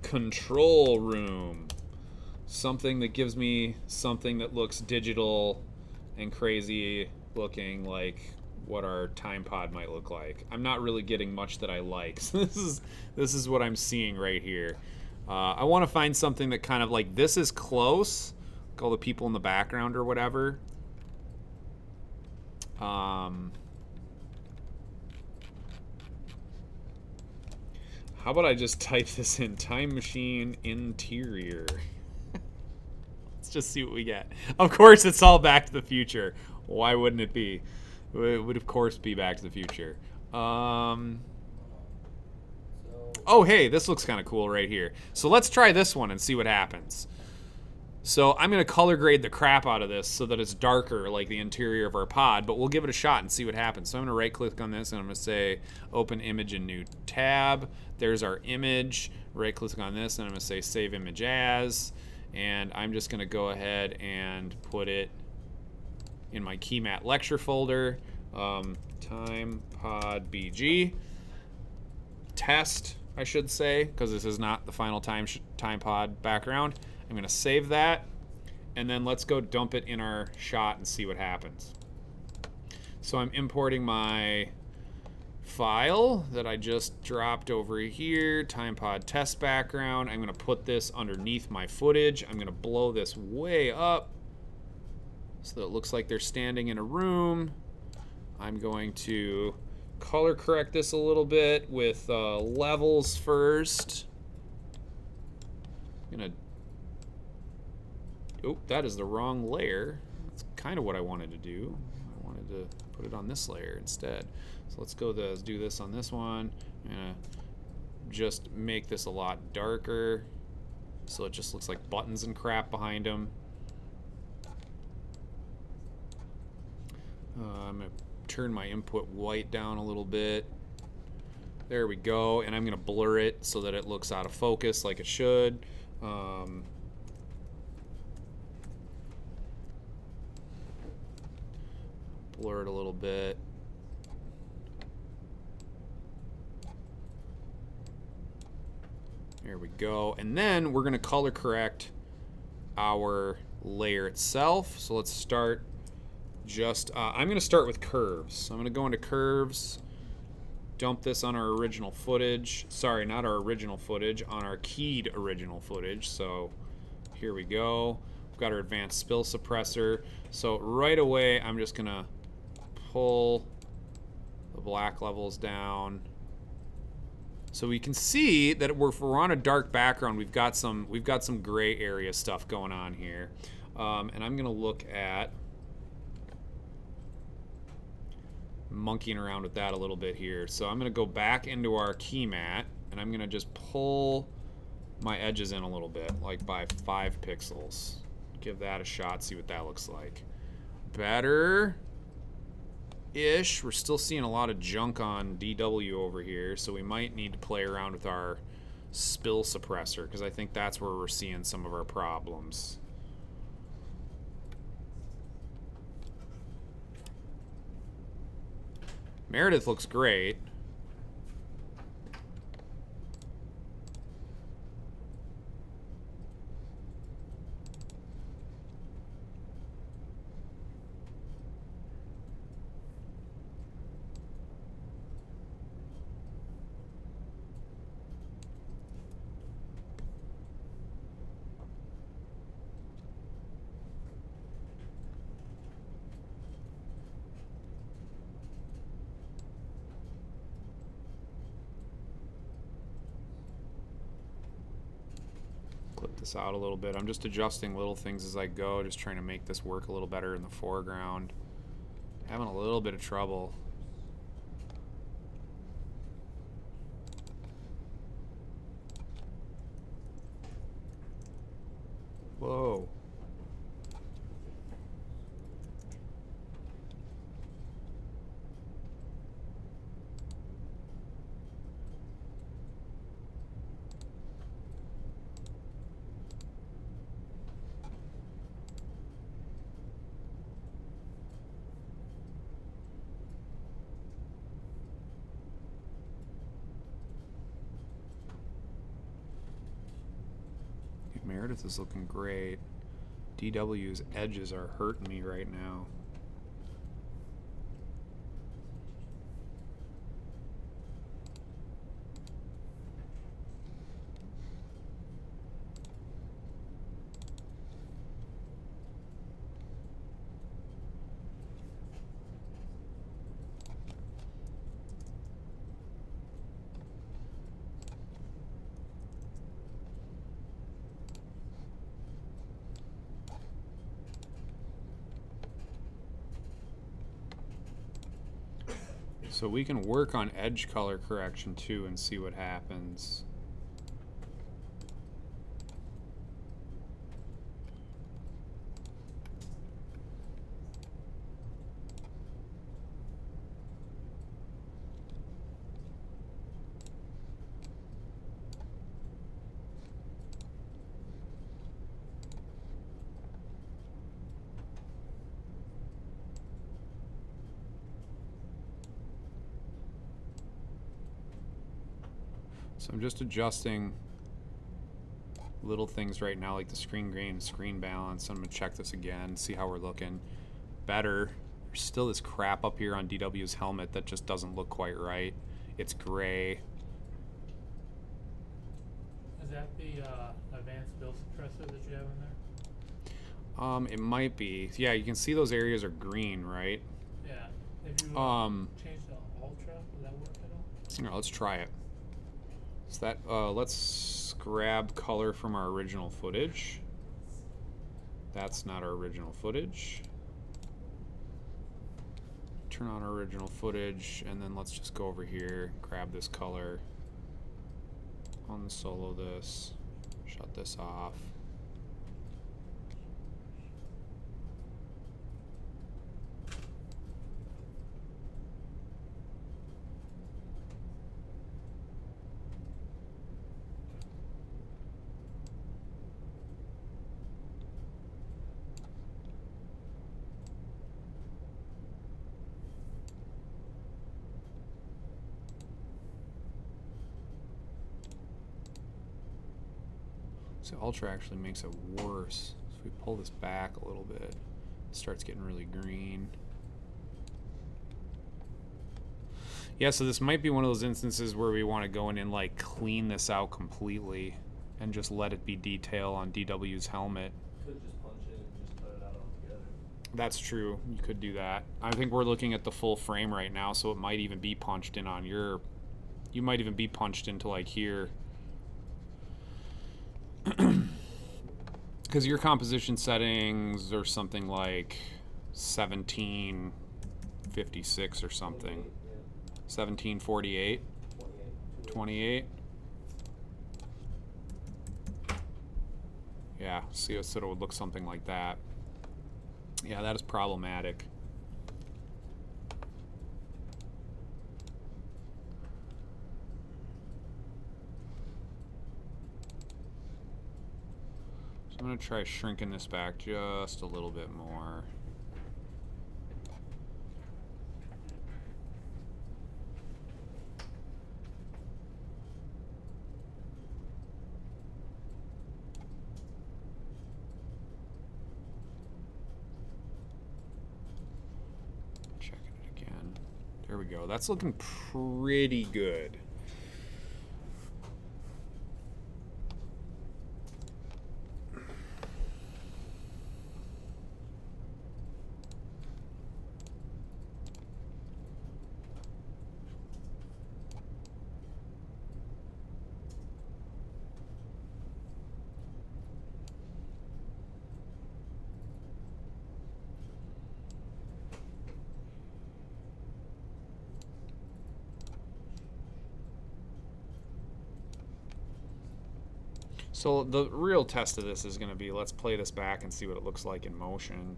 control room, something that gives me something that looks digital and crazy looking, like what our time pod might look like. I'm not really getting much that I like. So this is what I'm seeing right here. I want to find something that kind of like, this is close, like all the people in the background or whatever. How about I just type this in, time machine interior. Let's just see what we get. Of course, it's all Back to the Future. Why wouldn't it be? It would of course be Back to the Future. Oh, hey, this looks kind of cool right here. So let's try this one and see what happens. So I'm going to color grade the crap out of this so that it's darker like the interior of our pod, but we'll give it a shot and see what happens. So I'm going to right click on this and I'm going to say open image in new tab. There's our image. Right click on this and I'm going to say save image as, and I'm just going to go ahead and put it in my KeyMat lecture folder. Time pod BG test, I should say, because this is not the final time pod background. I'm going to save that, and then let's go dump it in our shot and see what happens. So I'm importing my file that I just dropped over here, TimePod test background. I'm going to put this underneath my footage. I'm going to blow this way up so that it looks like they're standing in a room. I'm going to color correct this a little bit with levels first. I'm going to oh, that is the wrong layer. That's kind of what I wanted to do. I wanted to put it on this layer instead. So let's do this on this one. I'm gonna just make this a lot darker. So it just looks like buttons and crap behind him. I'm going to turn my input white down a little bit. There we go. And I'm going to blur it so that it looks out of focus like it should. Blur it a little bit. There we go. And then we're going to color correct our layer itself. So let's start just, I'm going to start with curves. So I'm going to go into curves, dump this on our original footage. Sorry, not our original footage, on our keyed original footage. So here we go. We've got our advanced spill suppressor. So right away, I'm just going to pull the black levels down. So we can see that if we're on a dark background, we've got some gray area stuff going on here. And I'm gonna look at monkeying around with that a little bit here. So I'm gonna go back into our key mat and I'm gonna just pull my edges in a little bit, like by 5 pixels. Give that a shot, see what that looks like. Better. Ish. We're still seeing a lot of junk on DW over here, so we might need to play around with our spill suppressor because I think that's where we're seeing some of our problems. Meredith looks great. Clip this out a little bit. I'm just adjusting little things as I go, just trying to make this work a little better in the foreground. Having a little bit of trouble. Whoa. Meredith is looking great. DW's edges are hurting me right now. So we can work on edge color correction too and see what happens. So I'm just adjusting little things right now, like the screen grain, screen balance. I'm gonna check this again, see how we're looking. Better. There's still this crap up here on DW's helmet that just doesn't look quite right. It's gray. Is that the advanced bill suppressor that you have in there? It might be. Yeah, you can see those areas are green, right? Yeah. If you change the ultra, will that work at all? Here, let's try it. So that let's grab color from our original footage. That's not our original footage. Turn on our original footage, and then let's just go over here, grab this color, unsolo this, Shut this off. So Ultra actually makes it worse. So if we pull this back a little bit, it starts getting really green. Yeah, so this might be one of those instances where we want to go in and like clean this out completely and just let it be detail on DW's helmet. Could just punch it and just cut it out altogether. That's true. You could do that. I think we're looking at the full frame right now, so it might even be punched in on your... You might even be punched into like here. Because your composition settings are something like 1756 or something. 1748? 28? Yeah, see, so it would look something like that. Yeah, that is problematic. So I'm going to try shrinking this back just a little bit more. There we go. That's looking pretty good. So the real test of this is going to be, let's play this back and see what it looks like in motion.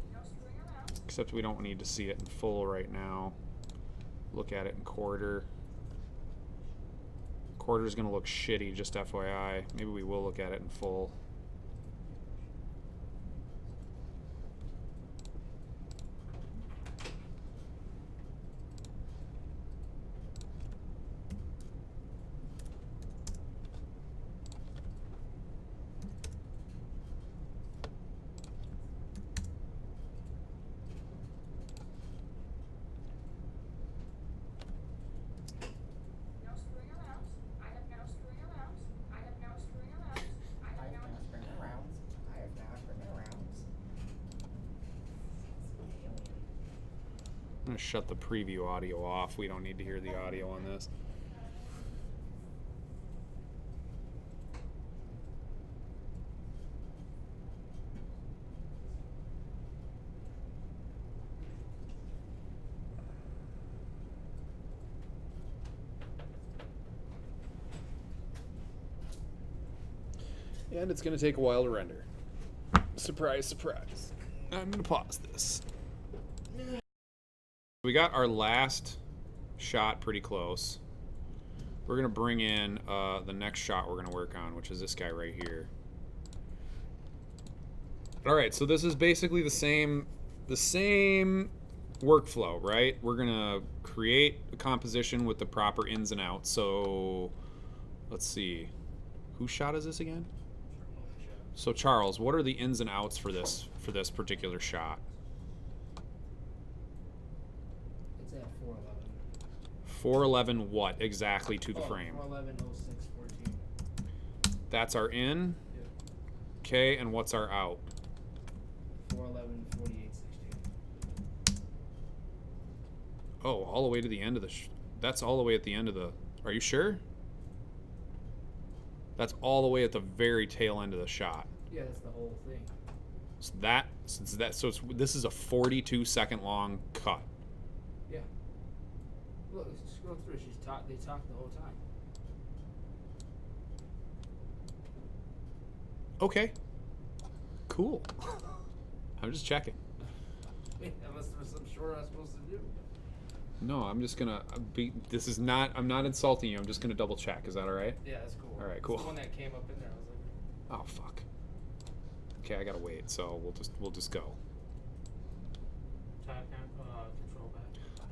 Except we don't need to see it in full right now. Look at it in quarter. Quarter is going to look shitty, just FYI. Maybe we will look at it in full. I'm going to shut the preview audio off. We don't need to hear the audio on this. And it's going to take a while to render. Surprise, surprise. I'm going to pause this. We got our last shot pretty close. We're going to bring in the next shot we're going to work on, which is this guy right here. All right, so this is basically the same workflow, right? We're going to create a composition with the proper ins and outs. So let's see. Whose shot is this again? So Charles, what are the ins and outs for this particular shot? It's at 411. 411 what exactly to the frame? 411.06.14. That's our in. Yep. Okay, and what's our out? 411.48.16. Oh, all the way to the end of the. That's all the way at the end of the. Are you sure? That's all the way at the very tail end of the shot. Yeah, that's the whole thing. So this is a 42-second long cut. Yeah. Look, scroll through. They talk the whole time. Okay. Cool. I'm just checking. Wait, that must have been some short I was supposed to do. No, I'm just gonna be. This is not. I'm not insulting you. I'm just gonna double check. Is that all right? Yeah, that's cool. All right, It's cool. the one that came up in there. I was like, Oh fuck. Okay, I gotta wait. So we'll just go. Control back.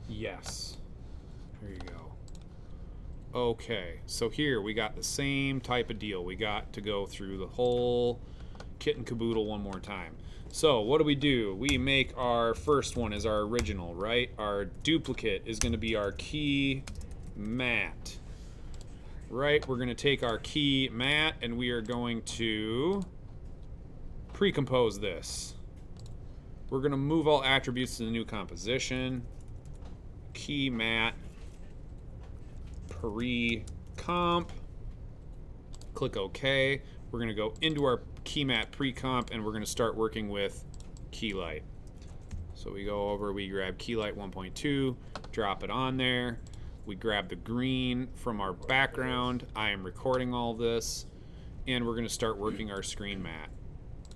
Yes. There you go. Okay, so here we got the same type of deal. We got to go through the whole kit and caboodle one more time. So what do? We make our first one as our original, right? Our duplicate is going to be our key mat. Right? We're going to take our key mat and we are going to pre-compose this. We're going to move all attributes to the new composition. Key mat pre-comp. Click OK. We're going to go into our key mat pre-comp and we're going to start working with Keylight. So we go over, we grab Keylight 1.2, drop it on there. We grab the green from our background. I am recording all this and we're going to start working our screen mat.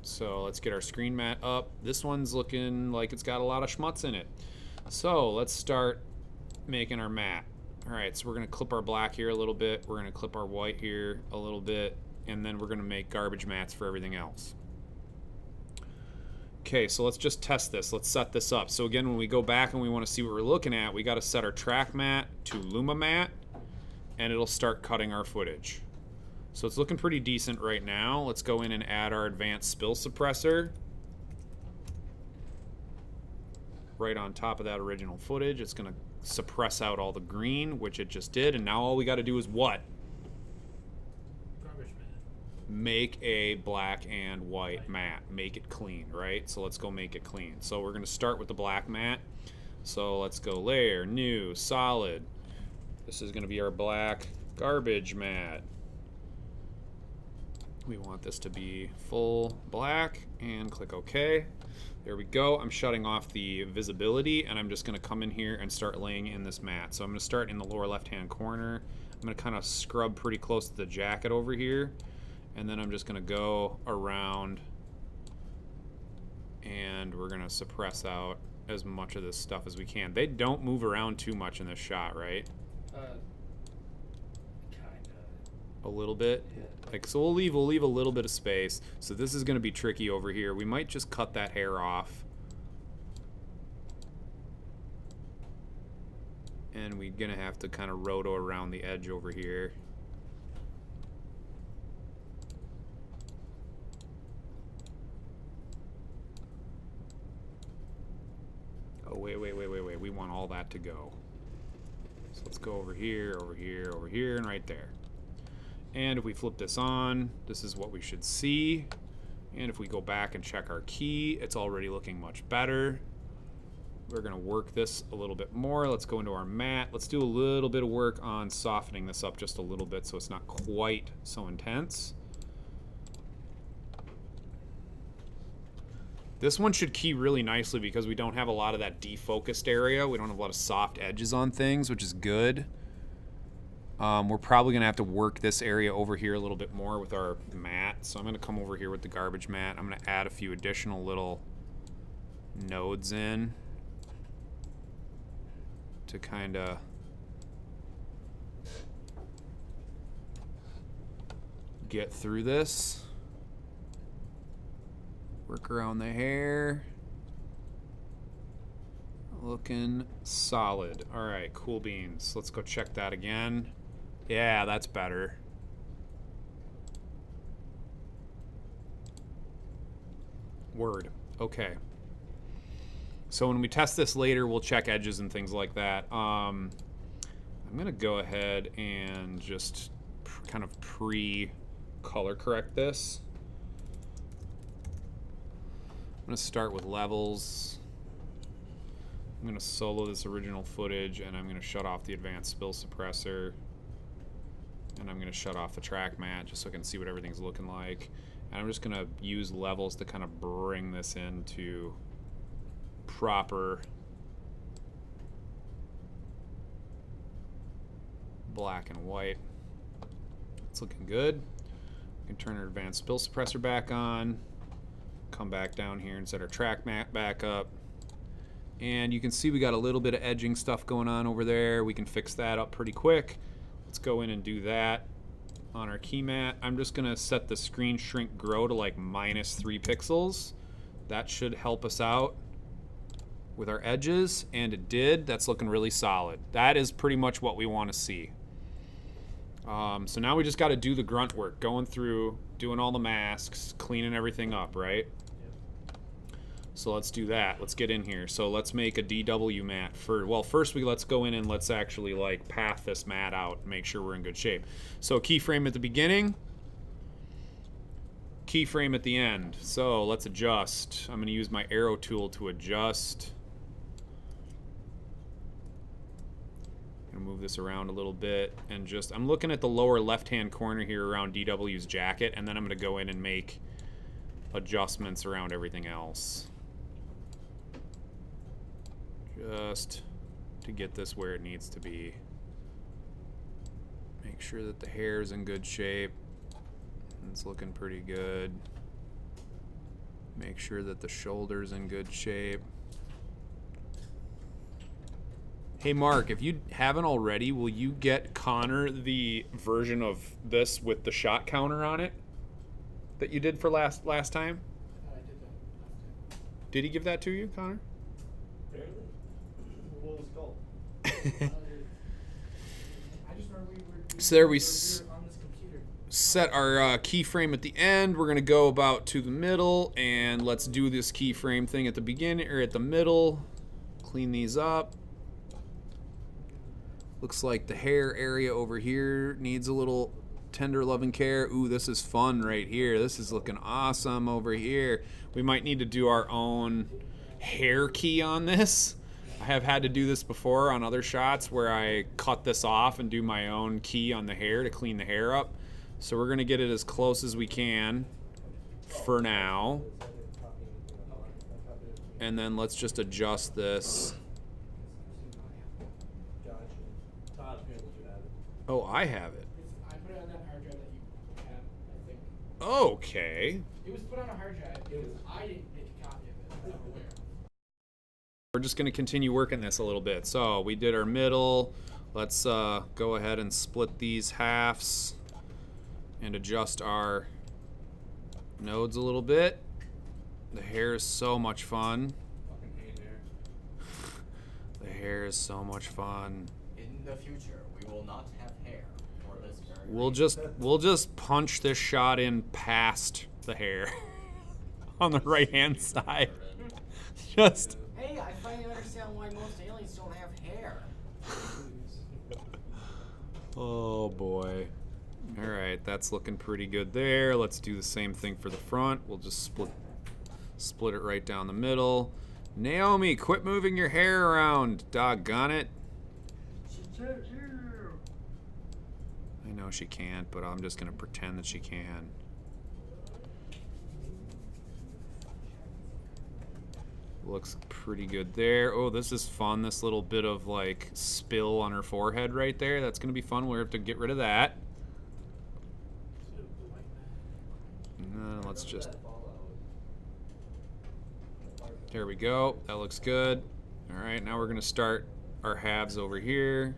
So let's get our screen mat up. This one's looking like it's got a lot of schmutz in it. So let's start making our mat. All right, so we're going to clip our black here a little bit. We're going to clip our white here a little bit. And then we're going to make garbage mats for everything else. Okay, so let's just test this. Let's set this up. So again, when we go back and we want to see what we're looking at, we got to set our track mat to Luma mat, and it'll start cutting our footage. So it's looking pretty decent right now. Let's go in and add our advanced spill suppressor right on top of that original footage. It's going to suppress out all the green, which it just did, and now all we got to do is what? Garbage man. Make a black and white mat. Make it clean, right? So let's go make it clean. So we're going to start with the black mat. So let's go layer, new, solid. This is going to be our black garbage mat. We want this to be full black and click OK. There we go. I'm shutting off the visibility and I'm just going to come in here and start laying in this mat. So I'm going to start in the lower left hand corner. I'm going to kind of scrub pretty close to the jacket over here. And then I'm just going to go around and we're going to suppress out as much of this stuff as we can. They don't move around too much in this shot, right? kinda. A little bit. Yeah. Like, so we'll leave a little bit of space. So this is going to be tricky over here. We might just cut that hair off. And we're going to have to kind of roto around the edge over here. Oh, wait. We want all that to go. So let's go over here, over here, over here, and right there. And if we flip this on, this is what we should see. And if we go back and check our key, it's already looking much better. We're going to work this a little bit more. Let's go into our mat. Let's do a little bit of work on softening this up just a little bit so it's not quite so intense. This one should key really nicely because we don't have a lot of that defocused area. We don't have a lot of soft edges on things, which is good. We're probably going to have to work this area over here a little bit more with our mat. So I'm going to come over here with the garbage mat. I'm going to add a few additional little nodes in to kind of get through this. Work around the hair. Looking solid. All right, cool beans. Let's go check that again. Yeah, that's better. Word. Okay. So when we test this later, we'll check edges and things like that. I'm going to go ahead and just kind of pre-color correct this. I'm going to start with levels. I'm going to solo this original footage and I'm going to shut off the advanced spill suppressor. And I'm going to shut off the track mat just so I can see what everything's looking like. And I'm just going to use levels to kind of bring this into proper black and white. It's looking good. We can turn our advanced spill suppressor back on. Come back down here and set our track mat back up. And you can see we got a little bit of edging stuff going on over there. We can fix that up pretty quick. Let's go in and do that on our key mat. I'm just gonna set the screen shrink grow to like -3 pixels. That should help us out with our edges, and it did. That's looking really solid. That is pretty much what we want to see. So now we just got to do the grunt work, going through, doing all the masks, cleaning everything up, right? So let's do that. Let's get in here. So let's make a DW mat for, well, first let's go in and let's actually like path this mat out and make sure we're in good shape. So keyframe at the beginning, keyframe at the end. So let's adjust. I'm going to use my arrow tool to adjust. I'm gonna move this around a little bit and just, I'm looking at the lower left-hand corner here around DW's jacket, and then I'm gonna go in and make adjustments around everything else. Just to get this where it needs to be. Make sure that the hair is in good shape. It's looking pretty good. Make sure that the shoulder's in good shape. Hey Mark, if you haven't already, will you get Connor the version of this with the shot counter on it that you did for last time? I did that last time. Did he give that to you, Connor? Apparently. What was it called? I just remember we were So there we on this computer. set our keyframe at the end. We're gonna go about to the middle, and let's do this keyframe thing at the beginning or at the middle. Clean these up. Looks like the hair area over here needs a little tender loving care. Ooh, this is fun right here. This is looking awesome over here. We might need to do our own hair key on this. I have had to do this before on other shots where I cut this off and do my own key on the hair to clean the hair up. So we're gonna get it as close as we can for now. And then let's just adjust this. Todd apparently you have it. Oh, I have it. I put it on that hard drive that you had, I think. Okay. It was put on a hard drive because I didn't make a copy of it. I'm aware. We're just going to continue working this a little bit. So we did our middle. Let's go ahead and split these halves and adjust our nodes a little bit. The hair is so much fun. Fucking hate hair. The hair is so much fun. In the future, we will not have hair for this very We'll just punch this shot in past the hair on the right hand side. Just Hey, I finally understand why most aliens don't have hair. oh boy. All right, that's looking pretty good there. Let's do the same thing for the front. We'll just split it right down the middle. Naomi, quit moving your hair around. Doggone it. I know she can't, but I'm just gonna pretend that she can. Looks pretty good there. Oh, this is fun. This little bit of like spill on her forehead right there. That's gonna be fun. We'll have to get rid of that. Let's just. There we go. That looks good. All right, now we're gonna start our halves over here.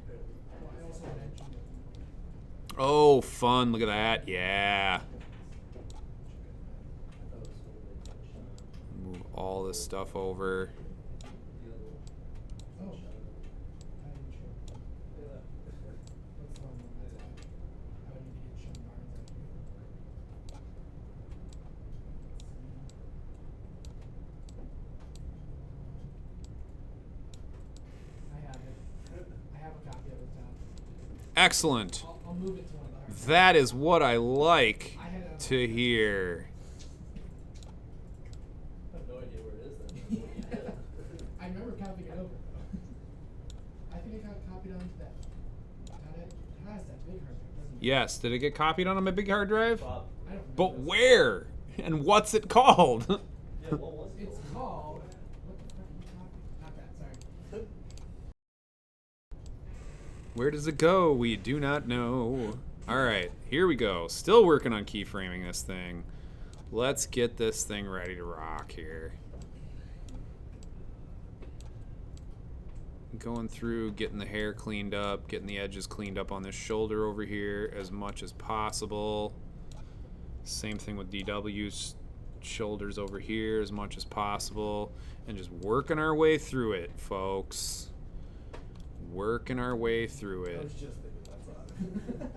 Oh, fun. Look at that. Yeah. Move all this stuff over. Excellent. I'll move it to one of the That is what I like to hear. I have no idea where it is then. I remember copying it over. I think I got copied onto that. It has that big hard drive, doesn't it? Yes. Did it get copied on my big hard drive? Bob. I don't But remember. where? And what's it called? Yeah, what was it? It's called. What the fuck are you copying? Not that, sorry. Where does it go? We do not know. All right, here we go. Still working on keyframing this thing. Let's get this thing ready to rock here. Going through, getting the hair cleaned up, getting the edges cleaned up on this shoulder over here as much as possible. Same thing with DW's shoulders over here as much as possible. And just working our way through it, folks. Working our way through I it. was just thinking that's all.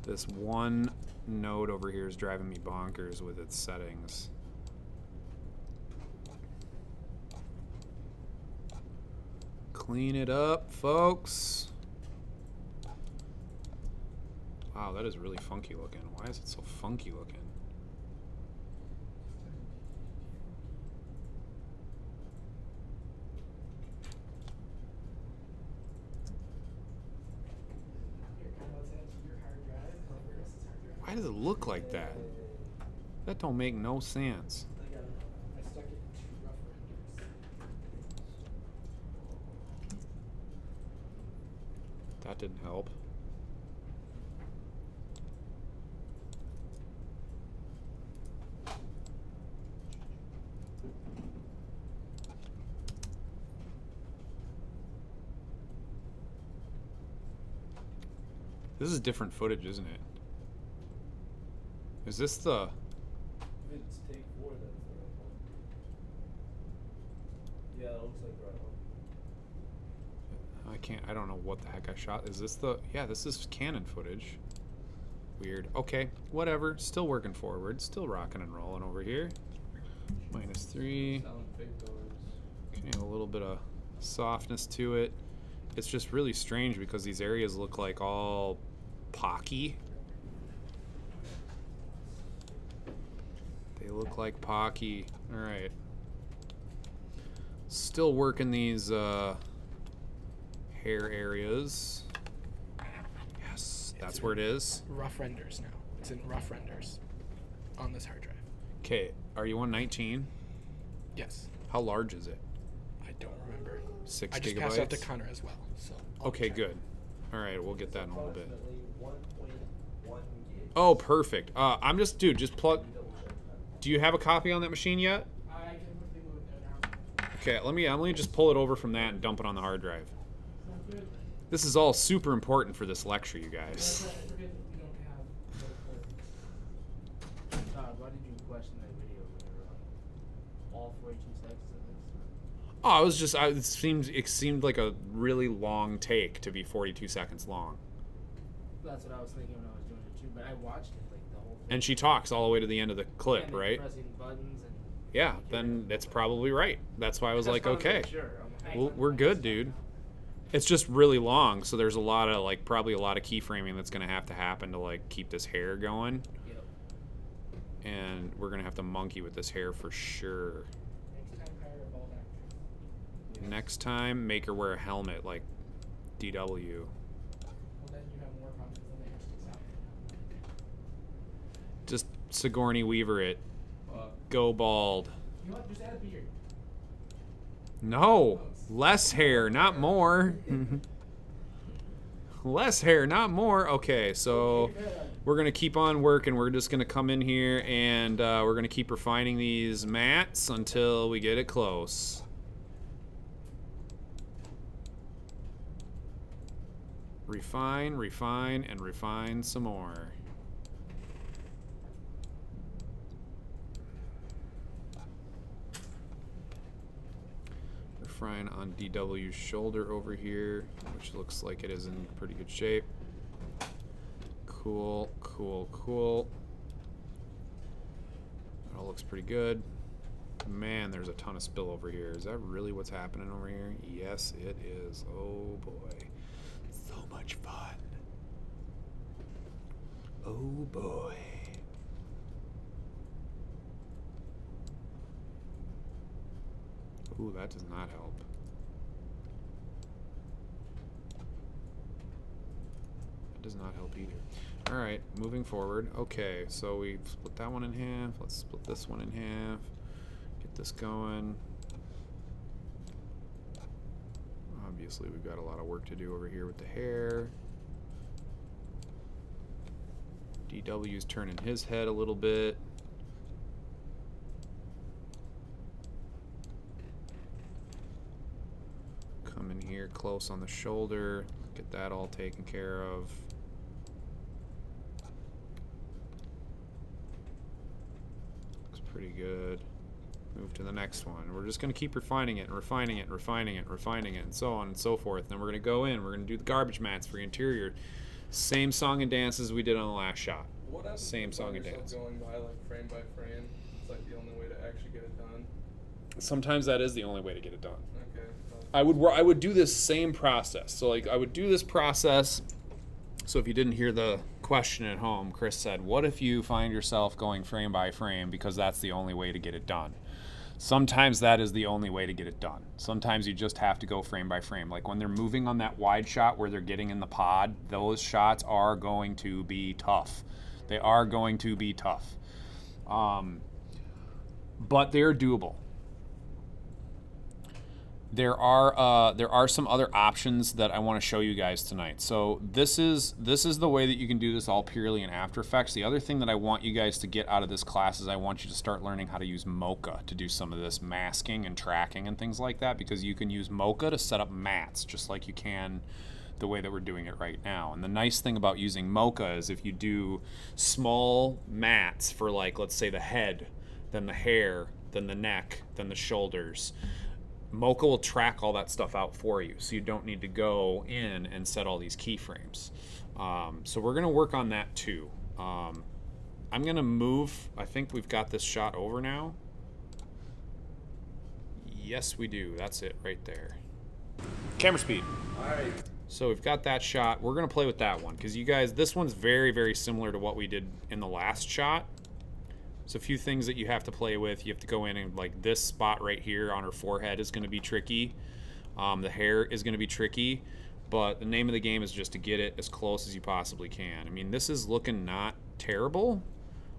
This one node over here is driving me bonkers with its settings. Clean it up, folks. Wow, that is really funky looking. Why is it so funky looking? Here, kind of let's add to your hard drive. Where else is hard drive? Why does it look like that? That don't make no sense. I got it. I stuck it to rough renders. That didn't help. This is different footage, isn't it? Is this the... If it's take 4, then it's the right one. Yeah, it looks like the right one. I don't know what the heck I shot. Is this the... Yeah, this is Canon footage. Weird. Okay, whatever. Still working forward. Still rocking and rolling over here. -3. Selling fake doors. Okay, a little bit of softness to it. It's just really strange because these areas look like all pocky. They look like pocky. All right. Still working these hair areas. Yes, that's where it is. Rough renders now. It's in rough renders on this hard drive. Okay, are you on 19? Yes. How large is it? I don't remember. 6 I just gigabytes? passed out to Connor as well. So I'll Okay, check. good. All right, we'll get that in a little bit. Approximately 1.1 gig. Oh, perfect. I'm just, dude, just plug. Double check that. Do you have a copy on that machine yet? I can quickly move it there now. Okay, let me just pull it over from that and dump it on the hard drive. Sounds good. This is all super important for this lecture, you That's guys. right, I forget that we don't have both versions. Todd, why did you question that video when you were on all 42 seconds of this? Oh, it seemed like a really long take to be 42 seconds long. That's what I was thinking when I was doing it too, but I watched it like the whole thing. And she talks all the way to the end of the clip, And right? Pressing buttons and. Yeah, then that's probably right. That's why I was like, Just wanted to okay, make sure. I'm like, well, we're good, dude. It's just really long, so there's a lot of probably a lot of keyframing that's gonna have to happen to keep this hair going, Yep. and we're gonna have to monkey with this hair for sure. Next time, hire a bald actress. Next time, make her wear a helmet like DW. Well, then you have more confidence than they actually sound. Just Sigourney Weaver it. Fuck. Go bald. You know what? Just add a beard. No, less hair, not more. Less hair, not more. Okay, so we're gonna keep on working. We're just gonna come in here and we're gonna keep refining these mats until we get it close. Refine, refine, and refine some more. Refine on DW's shoulder over here, which looks like it is in pretty good shape. Cool, cool, cool. That all looks pretty good. Man, there's a ton of spill over here. Is that really what's happening over here? Yes, it is. Oh boy. So much fun. Oh boy. Ooh, that does not help. That does not help either. All right, moving forward. Okay, so we've split that one in half. Let's split this one in half. Get this going. Obviously, we've got a lot of work to do over here with the hair. DW's turning his head a little bit. Come in here close on the shoulder. Get that all taken care of. Looks pretty good. Move to the next one. We're just going to keep refining it and refining it and refining it and refining it and so on and so forth. Then we're going to go in. We're going to do the garbage mats for the interior. Same song and dance as we did on the last shot. What happens Same if you song find and yourself dance. going by like frame by frame? It's like the only way to actually get it done. Sometimes that is the only way to get it done. Okay. I would do this same process. So like I would do this process. So if you didn't hear the question at home, Chris said, what if you find yourself going frame by frame because that's the only way to get it done? Sometimes that is the only way to get it done. Sometimes you just have to go frame by frame. Like when they're moving on that wide shot where they're getting in the pod, those shots are going to be tough. They are going to be tough. But they're doable. There are some other options that I want to show you guys tonight. So this is the way that you can do this all purely in After Effects. The other thing that I want you guys to get out of this class is I want you to start learning how to use Mocha to do some of this masking and tracking and things like that, because you can use Mocha to set up mats just like you can the way that we're doing it right now. And the nice thing about using Mocha is if you do small mats for, like, let's say the head, then the hair, then the neck, then the shoulders, Mocha will track all that stuff out for you, so you don't need to go in and set all these keyframes. So we're going to work on that too. I'm going to move. I think we've got this shot over now. Yes, we do. That's it right there. Camera speed. All right. So we've got that shot. We're going to play with that one because you guys, this one's very, very similar to what we did in the last shot. There's a few things that you have to play with. You have to go in and, like, this spot right here on her forehead is going to be tricky. The hair is going to be tricky, but the name of the game is just to get it as close as you possibly can. I mean, this is looking not terrible,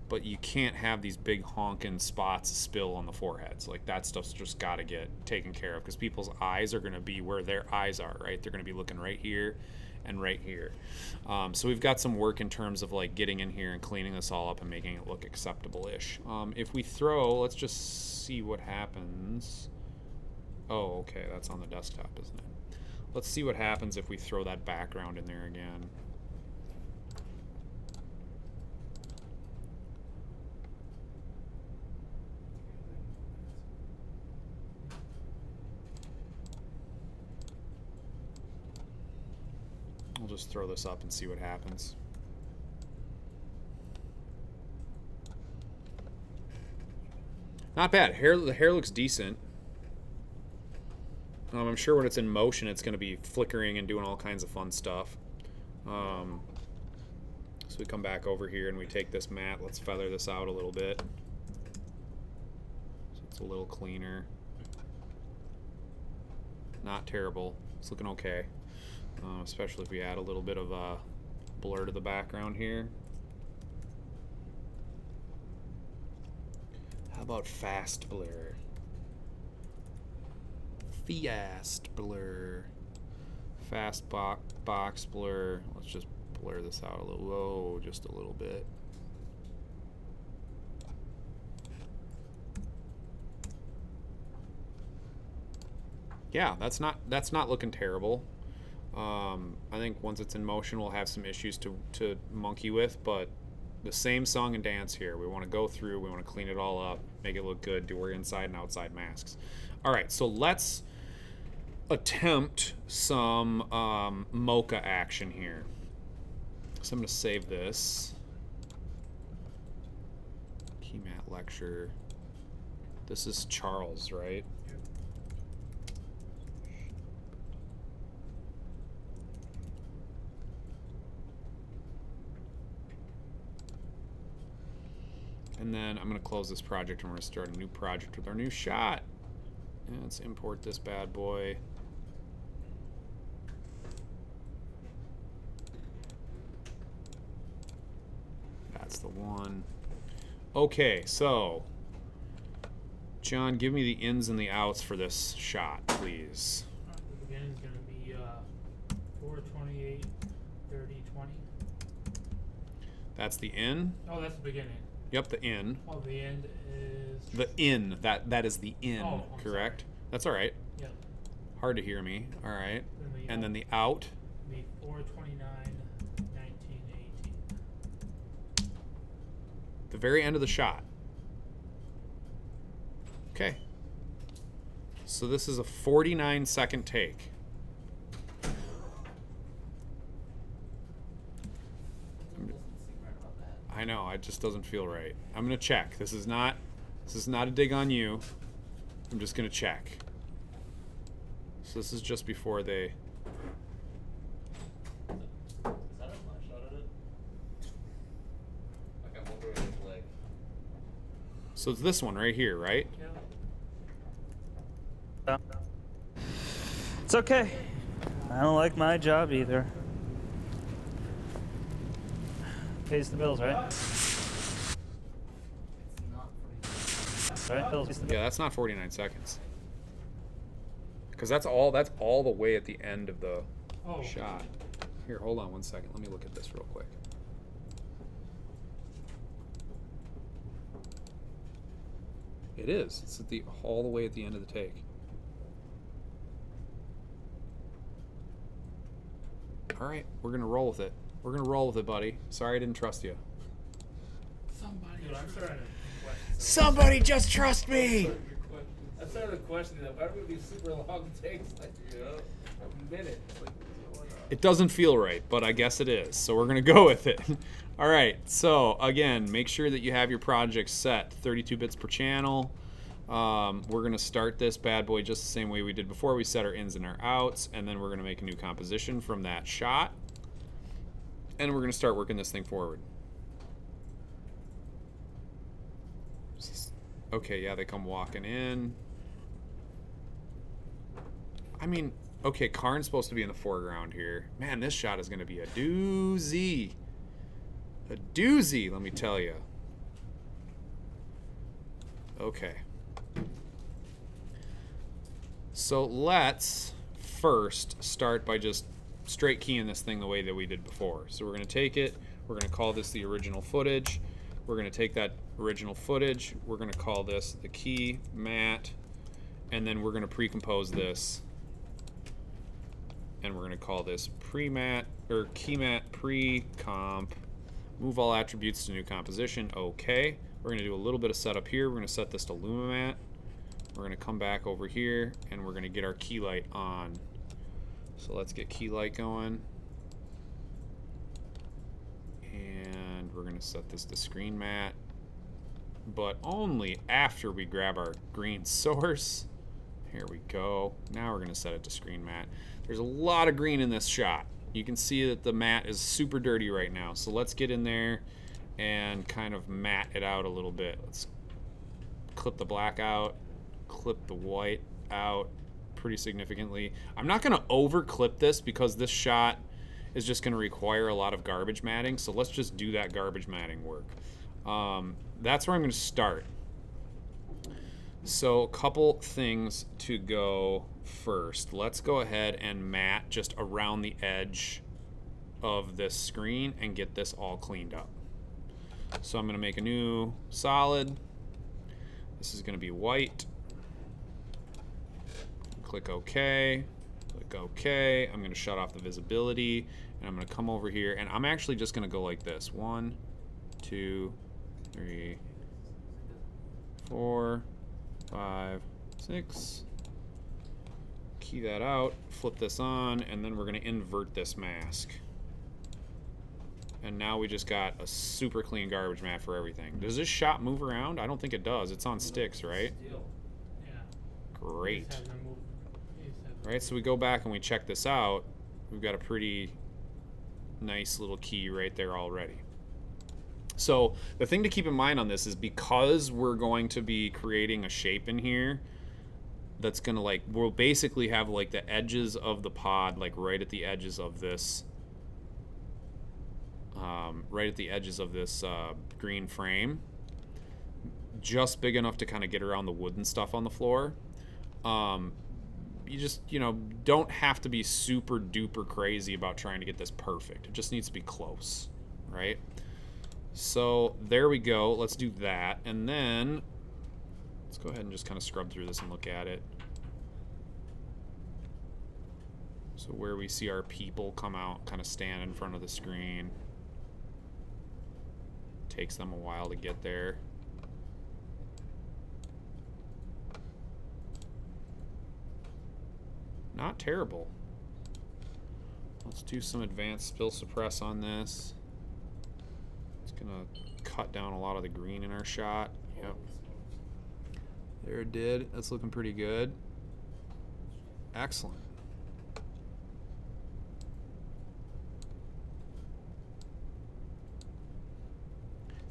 but you can't have these big honking spots spill on the foreheads. Like, that stuff's just got to get taken care of because people's eyes are going to be where their eyes are, right? They're going to be looking right here and right here. So we've got some work in terms of, like, getting in here and cleaning this all up and making it look acceptable-ish. If we throw, let's just see what happens. Oh, okay, that's on the desktop, isn't it? Let's see what happens if we throw that background in there again. We'll just throw this up and see what happens. Not bad. The hair looks decent. I'm sure when it's in motion, it's going to be flickering and doing all kinds of fun stuff. So we come back over here and we take this mat. Let's feather this out a little bit, so it's a little cleaner. Not terrible. It's looking okay. Especially if we add a little bit of a blur to the background here. How about fast blur? Fast blur. Fast box blur. Let's just blur this out a little. Whoa, just a little bit. Yeah, that's not looking terrible. I think once it's in motion, we'll have some issues to monkey with, but the same song and dance here. We want to go through, we want to clean it all up, make it look good, do our inside and outside masks. All right, so let's attempt some Mocha action here. So I'm going to save this. Keymat lecture. This is Charles, right? And then I'm going to close this project and we're going to start a new project with our new shot. And let's import this bad boy. That's the one. Okay, so John, give me the ins and the outs for this shot, please. The beginning's gonna be 428, 30, 20. That's the in. Oh, that's the beginning. Yep, the in. Oh, the end is. The in. That is the in. Oh, I'm correct. That's all right. Yep. Hard to hear me. All right. Then And then the out. the 429, 19, 18. The very end of the shot. Okay. So this is a 49-second take. I know, it just doesn't feel right. I'm gonna check. This is not a dig on you. I'm just gonna check. So this is just before they. Is that a flash shot at it? Like I'm over his leg. So it's this one right here, right? Yeah. It's okay. I don't like my job either. Pays the bills, right? It's not pretty. Right? Bills. Yeah, that's not 49 seconds. Because that's all the way at the end of the Oh. shot. Here, hold on one second. Let me look at this real quick. It is. It's at the all the way at the end of the take. All right, we're gonna roll with it. We're gonna roll with it, buddy. Sorry I didn't trust you. Somebody. Dude, I'm starting to question. Somebody just trust me. I'm starting to question that. Why would these super long takes like a minute? Like, what's going on? It doesn't feel right, but I guess it is. So we're gonna go with it. All right. So again, make sure that you have your project set 32 bits per channel. We're gonna start this bad boy just the same way we did before. We set our ins and our outs, and then we're gonna make a new composition from that shot, and we're gonna start working this thing forward. Okay, yeah, they come walking in. I mean, okay, Karn's supposed to be in the foreground here. Man, this shot is going to be a doozy. A doozy, let me tell you. Okay. So let's first start by just straight keying this thing the way that we did before. So we're going to take it. We're going to call this the original footage. We're going to take that original footage. We're going to call this the key mat. And then we're going to pre-compose this. And we're going to call this pre-mat or key mat pre-comp. Move all attributes to new composition. Okay. We're going to do a little bit of setup here. We're going to set this to LumaMat. We're going to come back over here and we're going to get our key light on. So let's get key light going. And we're going to set this to screen mat, but only after we grab our green source. Here we go. Now we're going to set it to screen mat. There's a lot of green in this shot. You can see that the mat is super dirty right now. So let's get in there and kind of mat it out a little bit. Let's clip the black out, clip the white out pretty significantly. I'm not going to over clip this because this shot is just going to require a lot of garbage matting. So let's just do that garbage matting work. That's where I'm going to start. So a couple things to go first. Let's go ahead and mat just around the edge of this screen and get this all cleaned up. So I'm going to make a new solid. This is going to be white. Click OK. Click OK. I'm going to shut off the visibility. And I'm going to come over here. And I'm actually just going to go like this. 1, 2, 3, 4, 5, 6. Key that out. Flip this on. And then we're going to invert this mask. And now we just got a super clean garbage mat for everything. Does this shot move around? I don't think it does. It's on sticks, right? Still. Yeah. Great. Just have them move. Just have them Right, so we go back and we check this out. We've got a pretty nice little key right there already. So the thing to keep in mind on this is because we're going to be creating a shape in here that's gonna like, we'll basically have like the edges of the pod like right at the edges of this right at the edges of this green frame. Just big enough to kind of get around the wood and stuff on the floor. You just, don't have to be super duper crazy about trying to get this perfect. It just needs to be close, right? So there we go. Let's do that. And then let's go ahead and just kind of scrub through this and look at it. So where we see our people come out, kind of stand in front of the screen. Takes them a while to get there. Not terrible. Let's do some advanced spill suppress on this. It's gonna cut down a lot of the green in our shot. Yep. There it did. That's looking pretty good. Excellent.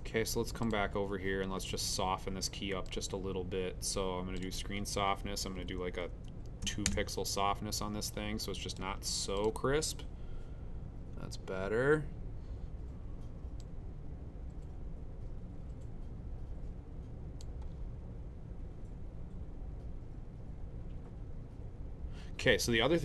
Okay, so let's come back over here and let's just soften this key up just a little bit. So I'm gonna do screen softness. I'm gonna do like a 2-pixel softness on this thing, so it's just not so crisp. That's better. Okay, so the other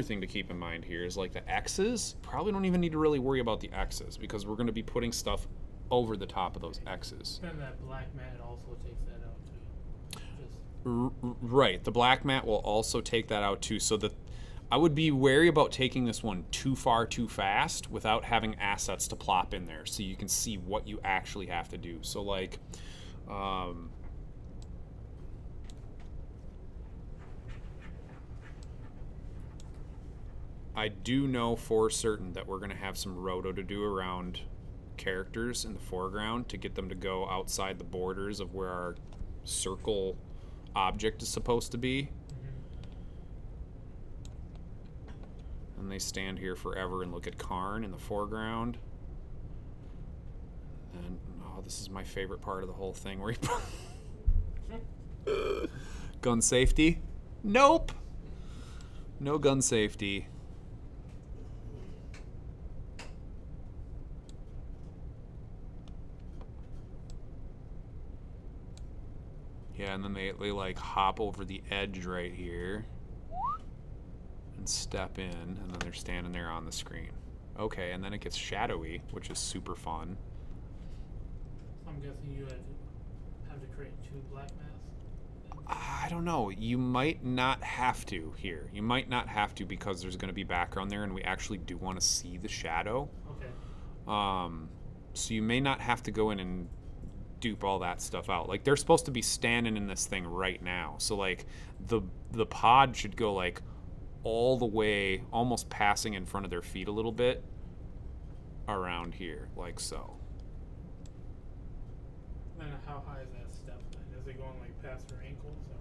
thing to keep in mind here is like the X's. Probably don't even need to really worry about the X's because we're going to be putting stuff over the top of those X's. Then that black mat also takes that out too. Right, the black mat will also take that out too. So I would be wary about taking this one too far too fast without having assets to plop in there so you can see what you actually have to do. So like, I do know for certain that we're going to have some roto to do around characters in the foreground to get them to go outside the borders of where our circle object is supposed to be. And they stand here forever and look at Karn in the foreground. And oh, this is my favorite part of the whole thing where he gun safety? Nope. No gun safety. Yeah, and then they like hop over the edge right here and step in, and then they're standing there on the screen. Okay, and then it gets shadowy, which is super fun. I'm guessing you have to create 2 black mats? I don't know. You might not have to here. You might not have to because there's going to be background there, and we actually do want to see the shadow. Okay. So you may not have to go in and dupe all that stuff out. Like they're supposed to be standing in this thing right now. So like the pod should go like all the way, almost passing in front of their feet a little bit around here, like so. Then how high is that step then? Is it going like past their ankles or?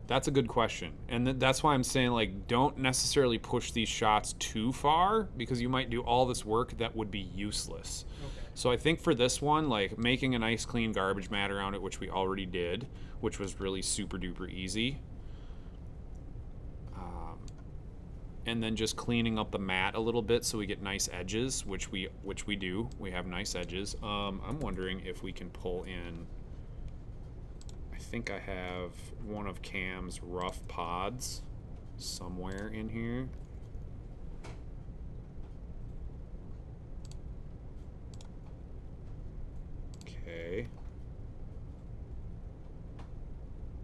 That's a good question. And that's why I'm saying like don't necessarily push these shots too far because you might do all this work that would be useless. Okay. So I think for this one, like making a nice clean garbage mat around it, which we already did, which was really super duper easy. And then just cleaning up the mat a little bit so we get nice edges, which we do. We have nice edges. I'm wondering if we can pull in, I think I have one of Cam's rough pods somewhere in here. Okay.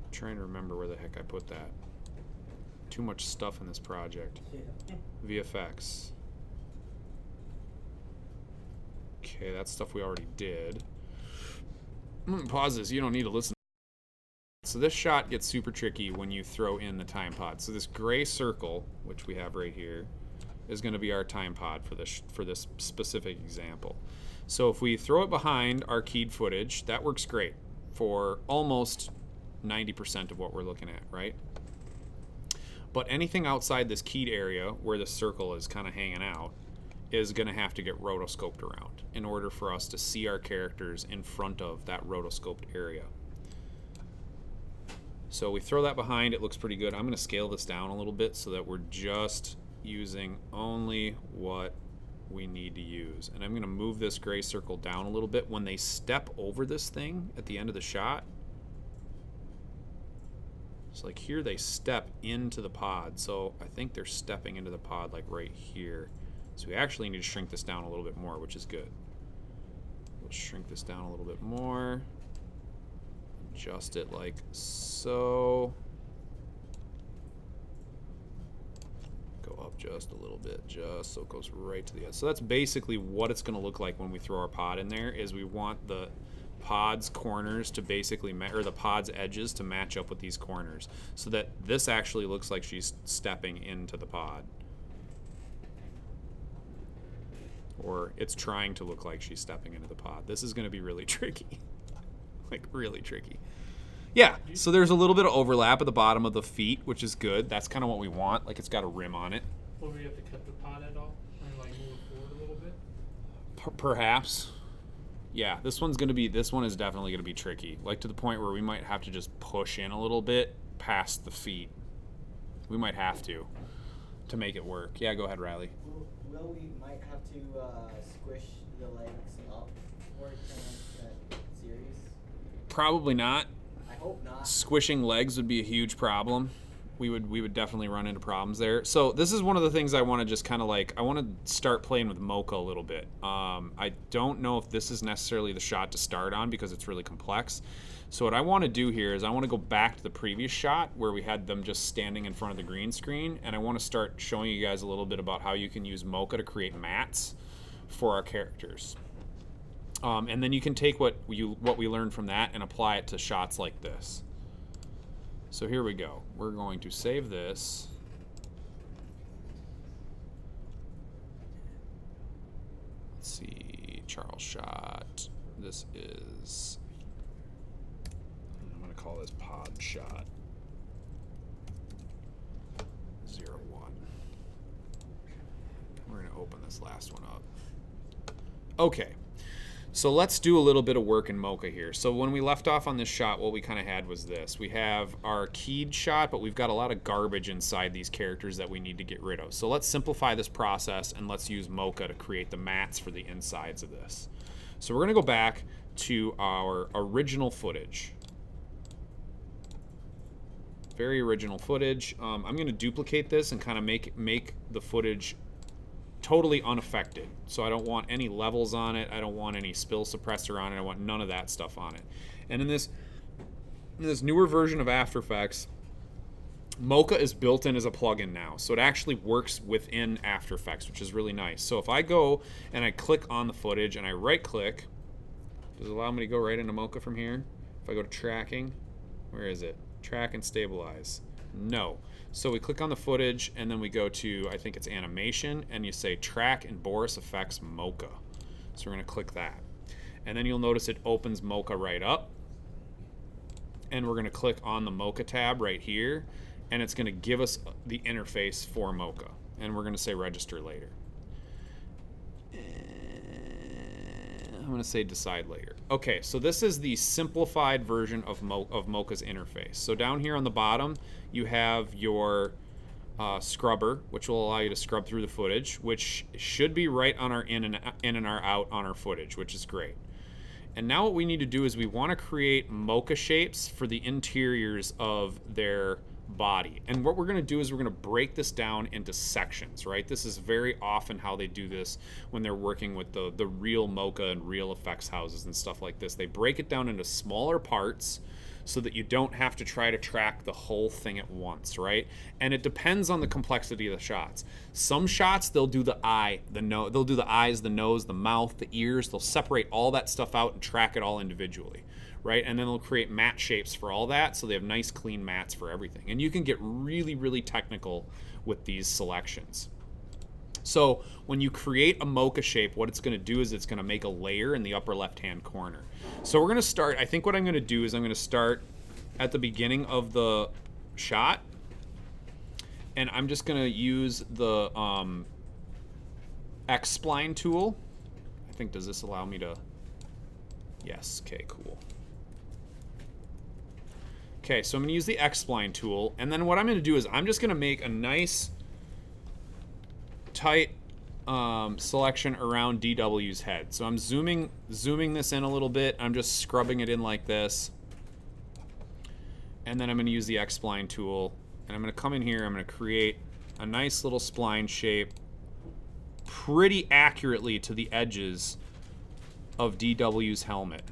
I'm trying to remember where the heck I put that. Too much stuff in this project. VFX. Okay, that's stuff we already did. I'm gonna pause this. You don't need to listen. So this shot gets super tricky when you throw in the time pod. So this gray circle, which we have right here, is going to be our time pod for this specific example. So if we throw it behind our keyed footage, that works great for almost 90% of what we're looking at, right? But anything outside this keyed area where the circle is kind of hanging out is going to have to get rotoscoped around in order for us to see our characters in front of that rotoscoped area. So we throw that behind, it looks pretty good. I'm going to scale this down a little bit so that we're just using only what we need to use. And I'm going to move this gray circle down a little bit. When they step over this thing at the end of the shot, so like here they step into the pod. So I think they're stepping into the pod like right here. So we actually need to shrink this down a little bit more, which is good. We'll shrink this down a little bit more. Adjust it like so. Go up just a little bit, just so it goes right to the edge. So that's basically what it's going to look like when we throw our pod in there. Is we want the pod's corners to basically or the pod's edges to match up with these corners, so that this actually looks like she's stepping into the pod, or it's trying to look like she's stepping into the pod. This is going to be really tricky, like really tricky. Yeah, so there's a little bit of overlap at the bottom of the feet, which is good. That's kind of what we want. Like it's got a rim on it. Will we have to cut the pod at all? And like move it forward a little bit? Perhaps. Yeah, this one is definitely going to be tricky. Like to the point where we might have to just push in a little bit past the feet. We might have to make it work. Yeah, go ahead, Riley. Will we might have to squish the legs up for it that series? Probably not. I hope not. Squishing legs would be a huge problem. We would definitely run into problems there. So this is one of the things I want to just kind of like, I want to start playing with Mocha a little bit. I don't know if this is necessarily the shot to start on because it's really complex. So what I want to do here is I want to go back to the previous shot where we had them just standing in front of the green screen, and I want to start showing you guys a little bit about how you can use Mocha to create mats for our characters. And then you can take what we learned from that and apply it to shots like this. So here we go. We're going to save this. Let's see, Charles shot. This is, I'm going to call this pod shot 01. We're going to open this last one up. Okay. So let's do a little bit of work in Mocha here. So when we left off on this shot, what we kind of had was this. We have our keyed shot, but we've got a lot of garbage inside these characters that we need to get rid of. So let's simplify this process and let's use Mocha to create the mats for the insides of this. So we're going to go back to our original footage. Very original footage. I'm going to duplicate this and kind of make the footage totally unaffected. So I don't want any levels on it. I don't want any spill suppressor on it. I want none of that stuff on it. And in this newer version of After Effects, Mocha is built in as a plugin now. So it actually works within After Effects, which is really nice. So if I go and I click on the footage and I right click, does it allow me to go right into Mocha from here? If I go to tracking, where is it? Track and stabilize. No. So we click on the footage and then we go to, I think it's animation, and you say track and Boris Effects Mocha. So we're going to click that. And then you'll notice it opens Mocha right up. And we're going to click on the Mocha tab right here, and it's going to give us the interface for Mocha. And we're going to say register later. I'm going to say decide later. Okay, so this is the simplified version of Mocha's interface. So down here on the bottom, you have your scrubber, which will allow you to scrub through the footage, which should be right on our in and our out on our footage, which is great. And now what we need to do is we want to create Mocha shapes for the interiors of their body. And what we're going to do is we're going to break this down into sections, right? This is very often how they do this when they're working with the real Mocha and real effects houses and stuff like this. They break it down into smaller parts so that you don't have to try to track the whole thing at once, right? And it depends on the complexity of the shots. Some shots, they'll do the eye, they'll do the eyes, the nose, the mouth, the ears. They'll separate all that stuff out and track it all individually, right? And then they'll create matte shapes for all that, so they have nice clean mats for everything. And you can get really, really technical with these selections. So when you create a Mocha shape, what it's going to do is it's going to make a layer in the upper left-hand corner. So we're going to start, I think what I'm going to do is I'm going to start at the beginning of the shot, and I'm just going to use the X-spline tool. I think, does this allow me to? Yes, okay, cool. Okay, so I'm going to use the X-spline tool, and then what I'm going to do is I'm just going to make a nice tight selection around DW's head. So I'm zooming this in a little bit. I'm just scrubbing it in like this. And then I'm going to use the X-spline tool. And I'm going to come in here. I'm going to create a nice little spline shape pretty accurately to the edges of DW's helmet.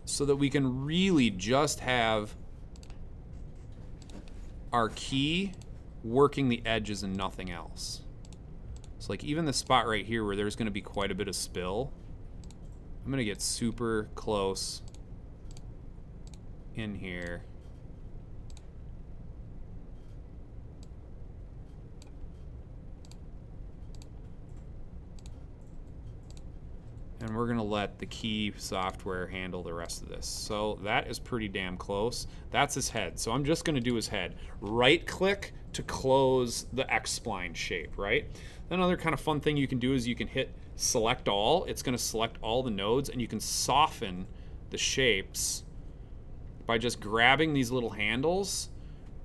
So that we can really just have our key working the edges and nothing else. So like even the spot right here where there's going to be quite a bit of spill, I'm going to get super close in here. And we're going to let the key software handle the rest of this. So that is pretty damn close. That's his head. So I'm just going to do his head. Right click to close the X-spline shape, right? Another kind of fun thing you can do is you can hit select all. It's going to select all the nodes, and you can soften the shapes by just grabbing these little handles,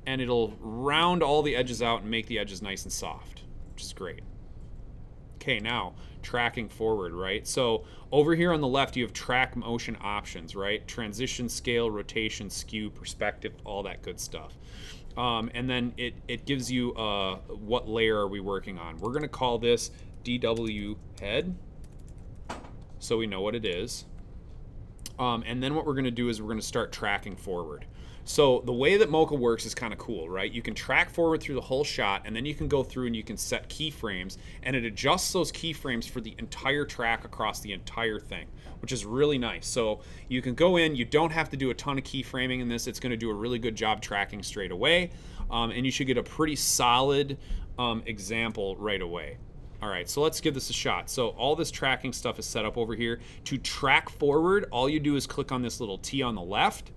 and it'll round all the edges out and make the edges nice and soft, which is great. Okay, now tracking forward, right? So over here on the left, you have track motion options, right? Transition, scale, rotation, skew, perspective, all that good stuff. And then it gives you what layer are we working on. We're gonna call this DW head, so we know what it is. And then what we're gonna do is we're gonna start tracking forward. So the way that Mocha works is kind of cool, right? You can track forward through the whole shot, and then you can go through and you can set keyframes, and it adjusts those keyframes for the entire track across the entire thing, which is really nice. So you can go in, you don't have to do a ton of keyframing in this. It's going to do a really good job tracking straight away, and you should get a pretty solid example right away. All right, so let's give this a shot. So all this tracking stuff is set up over here. To track forward, all you do is click on this little T on the left,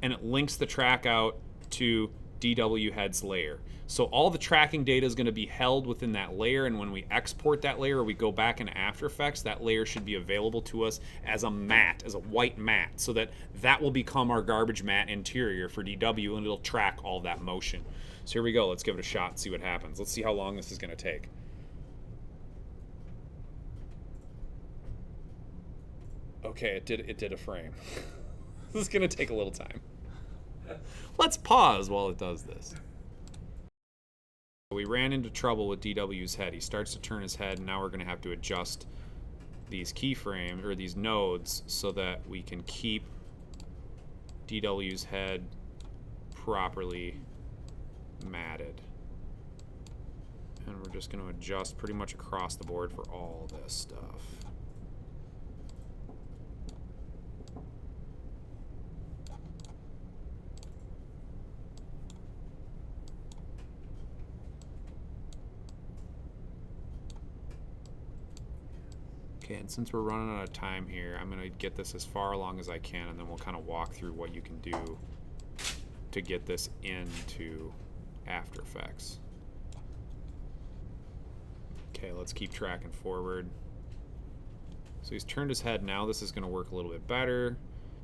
and it links the track out to DW head's layer. So all the tracking data is going to be held within that layer, and when we export that layer or we go back into After Effects, that layer should be available to us as a matte, as a white matte, so that will become our garbage matte interior for DW, and it'll track all that motion. So here we go. Let's give it a shot and see what happens. Let's see how long this is going to take. Okay, it did a frame. This is going to take a little time. Let's pause while it does this. We ran into trouble with DW's head. He starts to turn his head, and now we're going to have to adjust these keyframes, or these nodes, so that we can keep DW's head properly matted. And we're just going to adjust pretty much across the board for all this stuff. Okay, and since we're running out of time here, I'm going to get this as far along as I can, and then we'll kind of walk through what you can do to get this into After Effects. Okay, let's keep tracking forward. So he's turned his head now. This is going to work a little bit better.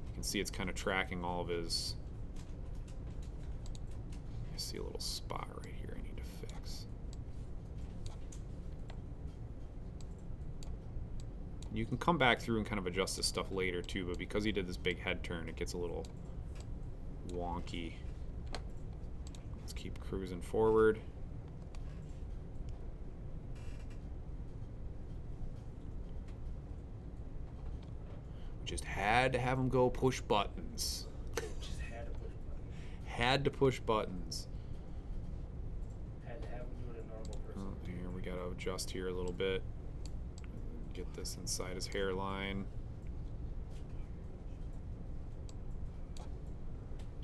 You can see it's kind of tracking all of his... I see a little spot right here I need to fix. You can come back through and kind of adjust this stuff later too, but because he did this big head turn, it gets a little wonky. Let's keep cruising forward. We just had to have him go push buttons. Just had to push buttons. Had to push buttons. Had to have him do it a normal person. Oh, here we gotta adjust here a little bit. Get this inside his hairline.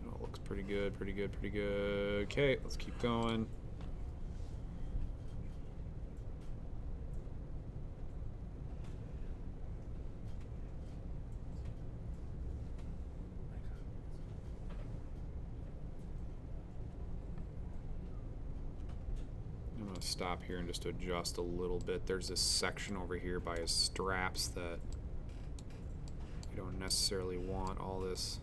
Oh, looks pretty good, pretty good, pretty good. Okay, let's keep going. I'm going to stop here and just adjust a little bit. There's this section over here by his straps that we don't necessarily want all this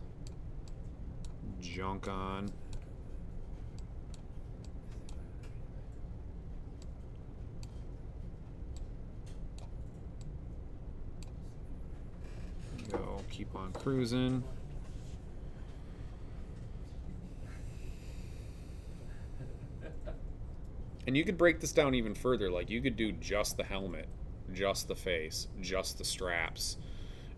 junk on. Go, keep on cruising. And you could break this down even further. Like, you could do just the helmet, just the face, just the straps.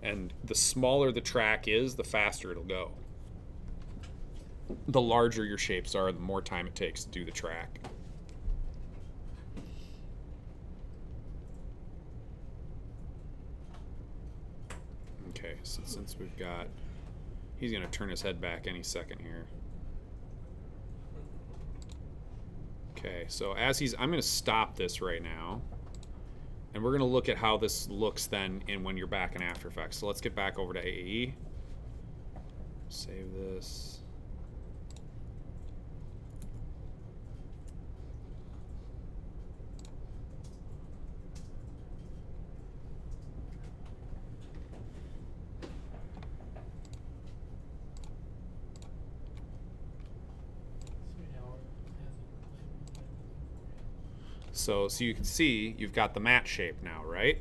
And the smaller the track is, the faster it'll go. The larger your shapes are, the more time it takes to do the track. Okay, so since we've got... He's going to turn his head back any second here. Okay, so as he's... I'm going to stop this right now. And we're going to look at how this looks then in when you're back in After Effects. So let's get back over to AE. Save this. So you can see you've got the matte shape now, right?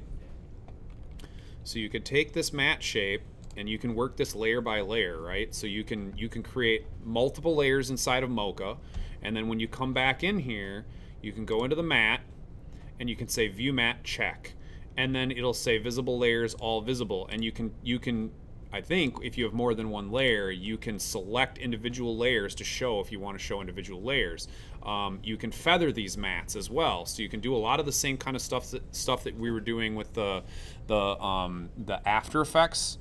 So you could take this matte shape and you can work this layer by layer, right? So you can create multiple layers inside of Mocha, and then when you come back in here, you can go into the matte and you can say view matte check, and then it'll say visible layers all visible, and you can I think if you have more than one layer, you can select individual layers to show if you want to show individual layers. You can feather these mats as well, so you can do a lot of the same kind of stuff that we were doing with the After Effects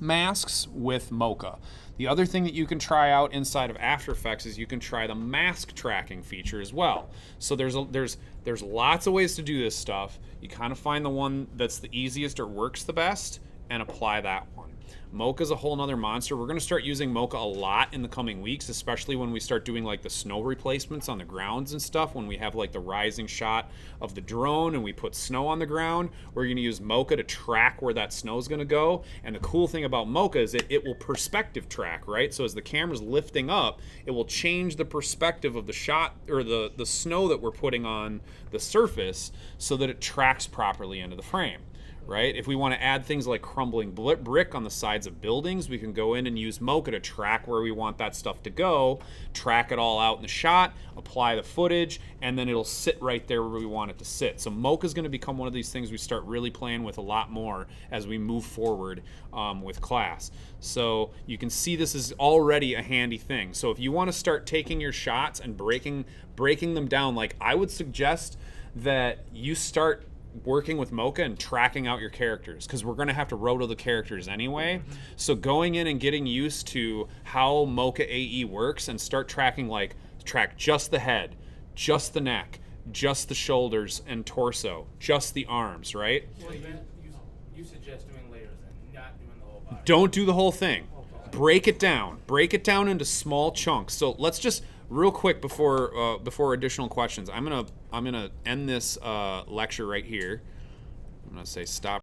masks with Mocha. The other thing that you can try out inside of After Effects is you can try the mask tracking feature as well. So there's lots of ways to do this stuff. You kind of find the one that's the easiest or works the best and apply that one. Mocha's a whole nother monster. We're going to start using Mocha a lot in the coming weeks, especially when we start doing like the snow replacements on the grounds and stuff. When we have like the rising shot of the drone and we put snow on the ground, we're going to use Mocha to track where that snow is going to go. And the cool thing about Mocha is it will perspective track, right? So as the camera's lifting up, it will change the perspective of the shot or the snow that we're putting on the surface so that it tracks properly into the frame. Right? If we want to add things like crumbling brick on the sides of buildings, we can go in and use Mocha to track where we want that stuff to go, track it all out in the shot, apply the footage, and then it'll sit right there where we want it to sit. So Mocha is going to become one of these things we start really playing with a lot more as we move forward with class. So you can see this is already a handy thing. So if you want to start taking your shots and breaking them down, like I would suggest that you start working with Mocha and tracking out your characters, because we're going to have to roto the characters anyway. So going in and getting used to how Mocha AE works and start tracking, like track just the head, just the neck, just the shoulders and torso, just the arms, right? Well, you suggest doing layers and not doing the whole body. Don't do the whole thing. Break it down into small chunks. So let's just real quick before additional questions, I'm gonna end this lecture right here. I'm gonna say stop